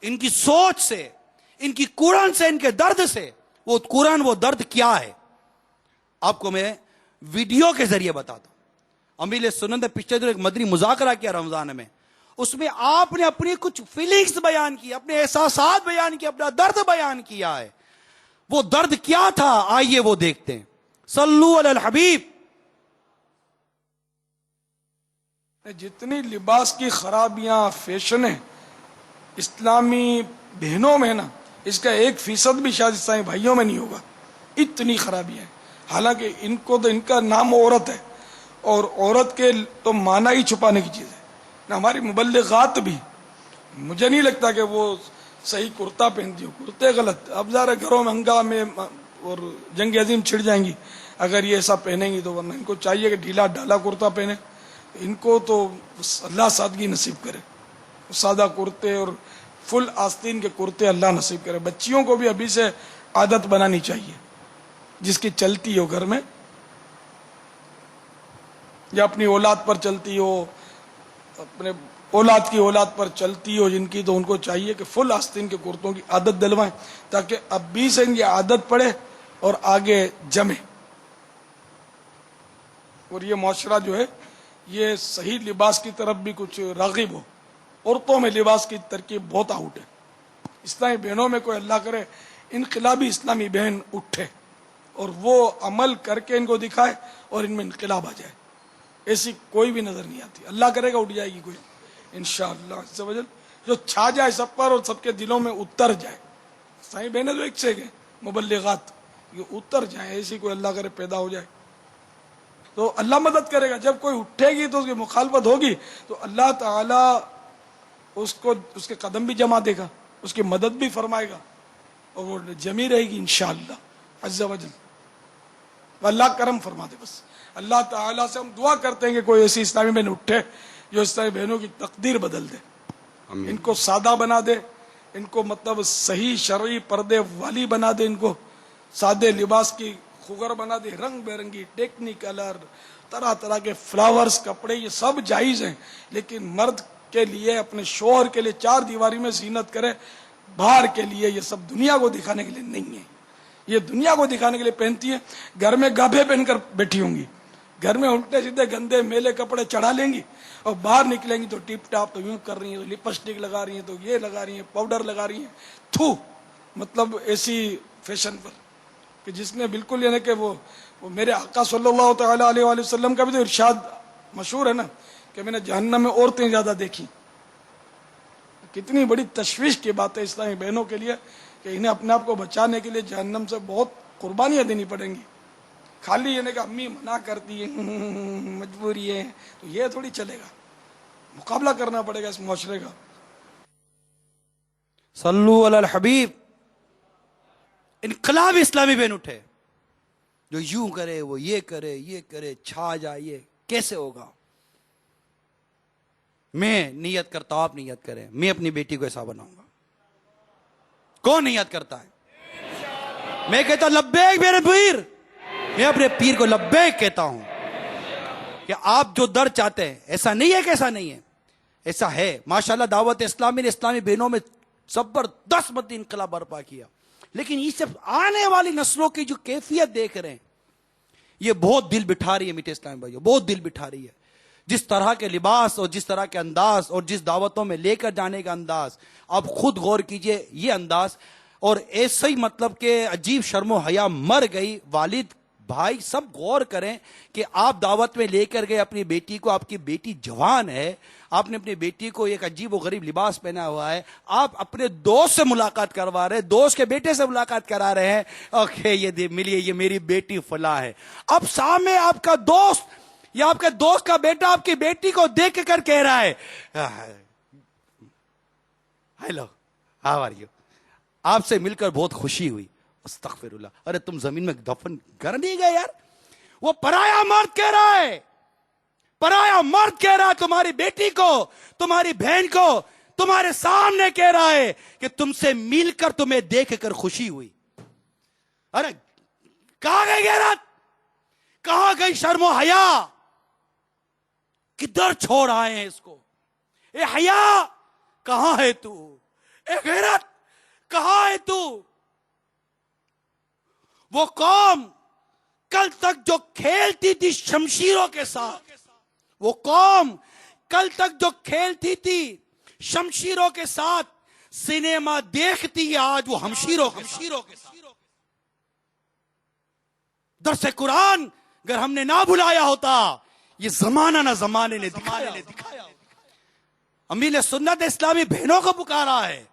ان کی سوچ سے، ان کی قرآن سے، ان کے درد سے. وہ قرآن، وہ درد کیا ہے آپ کو میں ویڈیو کے ذریعے بتاتا ہوں. امیر سنت نے پچھلے دن ایک مدنی مذاکرہ کیا رمضان میں، اس میں آپ نے اپنی کچھ فیلنگز بیان کی، اپنے احساسات بیان کیے، اپنا درد بیان کیا ہے. وہ درد کیا تھا آئیے وہ دیکھتے ہیں. صلو علی الحبیب. جتنی لباس کی خرابیاں، فیشنیں اسلامی بہنوں میں نا، اس کا 1% بھی شاید اسلامی بھائیوں میں نہیں ہوگا. اتنی خرابیاں ہیں. حالانکہ ان کو تو ان کا نام عورت ہے، اور عورت کے تو معنی ہی چھپانے کی چیز ہے. نہ ہماری مبلغات بھی، مجھے نہیں لگتا کہ وہ صحیح کرتا پہنتی ہو. کرتے غلط، اب ذرا گھروں میں ہنگامے اور جنگ عظیم چھڑ جائیں گی اگر یہ ایسا پہنیں گی تو. ورنہ ان کو چاہیے کہ ڈھیلا ڈھالا کرتا پہنے. ان کو تو اللہ سادگی نصیب کرے، سادہ کرتے اور فل آستین کے کرتے اللہ نصیب کرے. بچیوں کو بھی ابھی سے عادت بنانی چاہیے، جس کی چلتی ہو گھر میں یا اپنی اولاد پر چلتی ہو، اپنے اولاد کی اولاد پر چلتی ہو جن کی، تو ان کو چاہیے کہ فل آستین کے کرتوں کی عادت دلوائیں تاکہ اب بھی سے ان کی عادت پڑے اور آگے جمے. اور یہ معاشرہ جو ہے یہ صحیح لباس کی طرف بھی کچھ راغب ہو. عورتوں میں لباس کی ترکیب بہت آؤٹ ہے. اسلامی بہنوں میں کوئی اللہ کرے انقلابی اسلامی بہن اٹھے اور وہ عمل کر کے ان کو دکھائے اور ان میں انقلاب آ جائے. ایسی کوئی بھی نظر نہیں آتی. اللہ کرے گا اٹھ جائے گی کوئی انشاءاللہ عز و جل، جو چھا جائے سب پر اور سب کے دلوں میں اتر جائے. اسلامی بہنیں تو ایک سے ایک ہیں، مبلغات، یہ اتر جائیں. ایسی کوئی اللہ کرے پیدا ہو جائے تو اللہ مدد کرے گا. جب کوئی اٹھے گی تو اس کی مخالفت ہوگی تو اللہ تعالی اس کو اس کے قدم بھی جما دے گا، اس کی مدد بھی فرمائے گا اور وہ جمی رہے گی انشاءاللہ عز و جل. اللہ کرم فرما دے. بس اللہ تعالیٰ سے ہم دعا کرتے ہیں کہ کوئی ایسی اسلامی بہن اٹھے جو اسلامی بہنوں کی تقدیر بدل دے. ان کو سادہ بنا دے، ان کو مطلب صحیح شرعی پردے والی بنا دے، ان کو سادے لباس کی خوگر بنا دے. رنگ برنگی ٹیکنی کلر، طرح طرح کے فلاورز، کپڑے، یہ سب جائز ہیں، لیکن مرد کے لیے، اپنے شوہر کے لیے 4 دیواری میں زینت کرے. باہر کے لیے، یہ سب دنیا کو دکھانے کے لیے نہیں ہے. یہ دنیا کو دکھانے کے لیے پہنتی ہے. گھر میں گابھے پہن کر بیٹھی ہوں گی، گھر میں الٹے سیدھے گندے میلے کپڑے چڑھا لیں گی، اور باہر نکلیں گی تو ٹپ ٹاپ تو یوں کر رہی ہیں، تو لپسٹک لگا رہی ہیں، تو یہ لگا رہی ہیں، پاؤڈر لگا رہی ہیں. تھو، مطلب ایسی فیشن پر کہ جس میں بالکل یعنی کہ وہ میرے آقا صلی اللہ تعالی علیہ وآلہ وسلم کا بھی تو ارشاد مشہور ہے نا کہ میں نے جہنم میں عورتیں زیادہ دیکھی. کتنی بڑی تشویش کی بات ہے اسلامی بہنوں کے لیے کہ انہیں اپنے آپ کو بچانے کے لیے جہنم سے بہت قربانیاں دینی پڑیں گی. خالی یعنی کہ امی منع کرتی ہے، مجبوری ہے، تو یہ تھوڑی چلے گا. مقابلہ کرنا پڑے گا اس معاشرے کا. صلو علی الحبیب. انقلاب اسلامی بہن اٹھے جو یوں کرے، وہ یہ کرے، چھا جائے. یہ کیسے ہوگا؟ میں نیت کرتا ہوں، آپ نیت کریں، میں اپنی بیٹی کو ایسا بناؤں گا. کون نیت کرتا ہے؟ میں کہتا ہوں لبیک میرے پیر، میں اپنے پیر کو لبیک کہتا ہوں کہ آپ جو در چاہتے ہیں، ایسا نہیں ہے کہ ایسا نہیں ہے، ایسا ہے. ماشاءاللہ دعوت اسلامی نے اسلامی بہنوں میں زبردست مدنی انقلاب برپا کیا. لیکن یہ سب آنے والی نسلوں کی جو کیفیت دیکھ رہے ہیں، یہ بہت دل بٹھا رہی ہے میٹھے اسلامی بھائیوں، بہت دل بٹھا رہی ہے. جس طرح کے لباس اور جس طرح کے انداز اور جس دعوتوں میں لے کر جانے کا انداز، آپ خود غور کیجئے. یہ انداز اور ایسے ہی مطلب کہ عجیب شرم و حیا مر گئی. والد بھائی سب غور کریں کہ آپ دعوت میں لے کر گئے اپنی بیٹی کو، آپ کی بیٹی جوان ہے، آپ نے اپنی بیٹی کو ایک عجیب و غریب لباس پہنا ہوا ہے، آپ اپنے دوست سے ملاقات کروا رہے ہیں، دوست کے بیٹے سے ملاقات کرا رہے ہیں. اوکے یہ ملیے، یہ میری بیٹی فلاں ہے. اب سامنے آپ کا دوست یا آپ کے دوست کا بیٹا آپ کی بیٹی کو دیکھ کر کہہ رہا ہے ہیلو ہاؤ آر یو، آپ سے مل کر بہت خوشی ہوئی. استغفر اللہ. ارے تم زمین میں دفن کر نہیں گئے یار. وہ پرایا مرد کہہ رہا ہے، پرایا مرد کہہ رہا ہے تمہاری بیٹی کو، تمہاری بہن کو، تمہارے سامنے کہہ رہا ہے کہ تم سے مل کر تمہیں دیکھ کر خوشی ہوئی. ارے کہاں گئی غیرت؟ کہاں گئی شرم و حیا؟ کدھر چھوڑ آئے ہیں اس کو؟ اے حیا کہاں ہے تو؟ اے غیرت کہاں ہے تو؟ وہ قوم کل تک جو کھیلتی تھی شمشیروں کے ساتھ، وہ قوم کل تک جو کھیلتی تھی شمشیروں کے ساتھ، سینما دیکھتی ہے آج وہ ہمشیروں کے ساتھ. درس قرآن اگر ہم نے نہ بلایا ہوتا، یہ زمانہ نہ زمانے نے دکھایا. امیل سنت اسلامی بہنوں کو پکارا ہے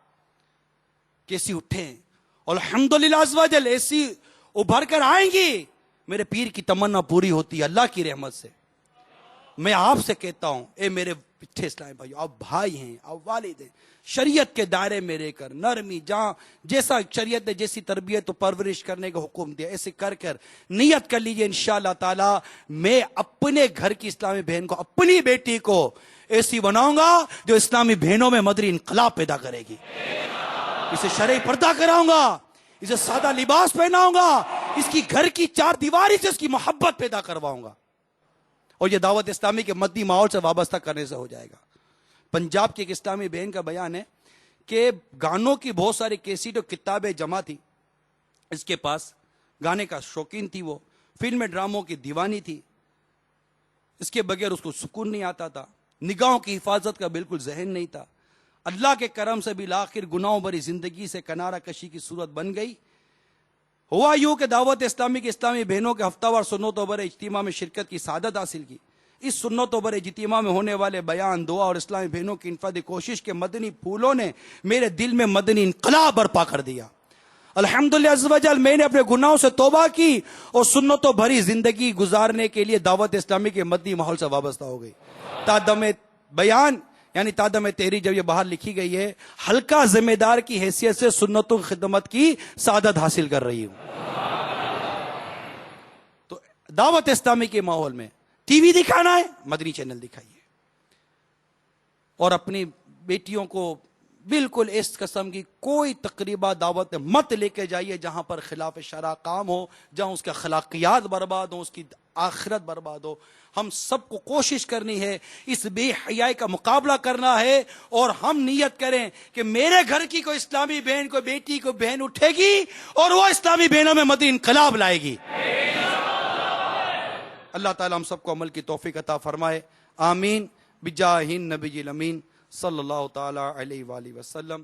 کہ ایسی اٹھیں، اور الحمدللہ عز و جل ایسی ابھر کر آئیں گی. میرے پیر کی تمنا پوری ہوتی ہے اللہ کی رحمت سے. میں آپ سے کہتا ہوں اے میرے پٹھے اسلامی بھائیو، آپ بھائی ہیں، آپ والد ہیں، شریعت کے دائرے میں رہ کر نرمی، جہاں جیسا شریعت نے جیسی تربیت و پرورش کرنے کا حکم دیا ایسے کر کر نیت کر لیجئے انشاءاللہ تعالی میں اپنے گھر کی اسلامی بہن کو، اپنی بیٹی کو ایسی بناؤں گا جو اسلامی بہنوں میں مدنی انقلاب پیدا کرے گی. اسے شرعی پردہ کراؤں گا، اسے سادہ لباس پہناؤں گا، اس کی گھر کی چار دیواری سے اس کی محبت پیدا کرواؤں گا. اور یہ دعوت اسلامی کے مدنی ماحول سے وابستہ کرنے سے ہو جائے گا. پنجاب کی ایک اسلامی بہن کا بیان ہے کہ گانوں کی بہت ساری کیسٹ اور کتابیں جمع تھی اس کے پاس، گانے کا شوقین تھی، وہ فلم ڈراموں کی دیوانی تھی، اس کے بغیر اس کو سکون نہیں آتا تھا، نگاہوں کی حفاظت کا بالکل ذہن نہیں تھا. اللہ کے کرم سے بھی بالآخر گناہوں بھری زندگی سے کنارہ کشی کی صورت بن گئی. ہوا یوں کہ دعوت اسلامی کی اسلامی بہنوں کے ہفتہ وار سنتوں بھرے اجتماع میں شرکت کی سعادت حاصل کی. اس سنتوں بھرے اجتماع میں ہونے والے بیان، دعا اور اسلامی بہنوں کی انفرادی کوشش کے مدنی پھولوں نے میرے دل میں مدنی انقلاب برپا کر دیا. الحمدللہ عز و جل میں نے اپنے گناہوں سے توبہ کی اور سنتوں بھری زندگی گزارنے کے لیے دعوت اسلامی کے مدنی ماحول سے وابستہ ہو گئی. تادم بیان یعنی تادم تحریر جب یہ باہر لکھی گئی ہے، ہلکا ذمہ دار کی حیثیت سے سنتوں کی خدمت کی سعادت حاصل کر رہی ہوں. تو دعوت اسلامی کے ماحول میں ٹی وی دکھانا ہے، مدنی چینل دکھائیے، اور اپنی بیٹیوں کو بالکل اس قسم کی کوئی تقریبہ دعوت مت لے کے جائیے جہاں پر خلاف شرع کام ہو، جہاں اس کے اخلاقیات برباد ہوں، اس کی آخرت برباد ہو۔ ہم سب کو کوشش کرنی ہے، اس بے حیائی کا مقابلہ کرنا ہے، اور ہم نیت کریں کہ میرے گھر کی کوئی اسلامی بہن، کوئی بیٹی، کوئی بہن اٹھے گی اور وہ اسلامی بہنوں میں مدنی انقلاب لائے گی۔ اللہ تعالی ہم سب کو عمل کی توفیق عطا فرمائے، آمین، بجاہ النبی الامین صلی اللہ تعالی علیہ وآلہ وسلم۔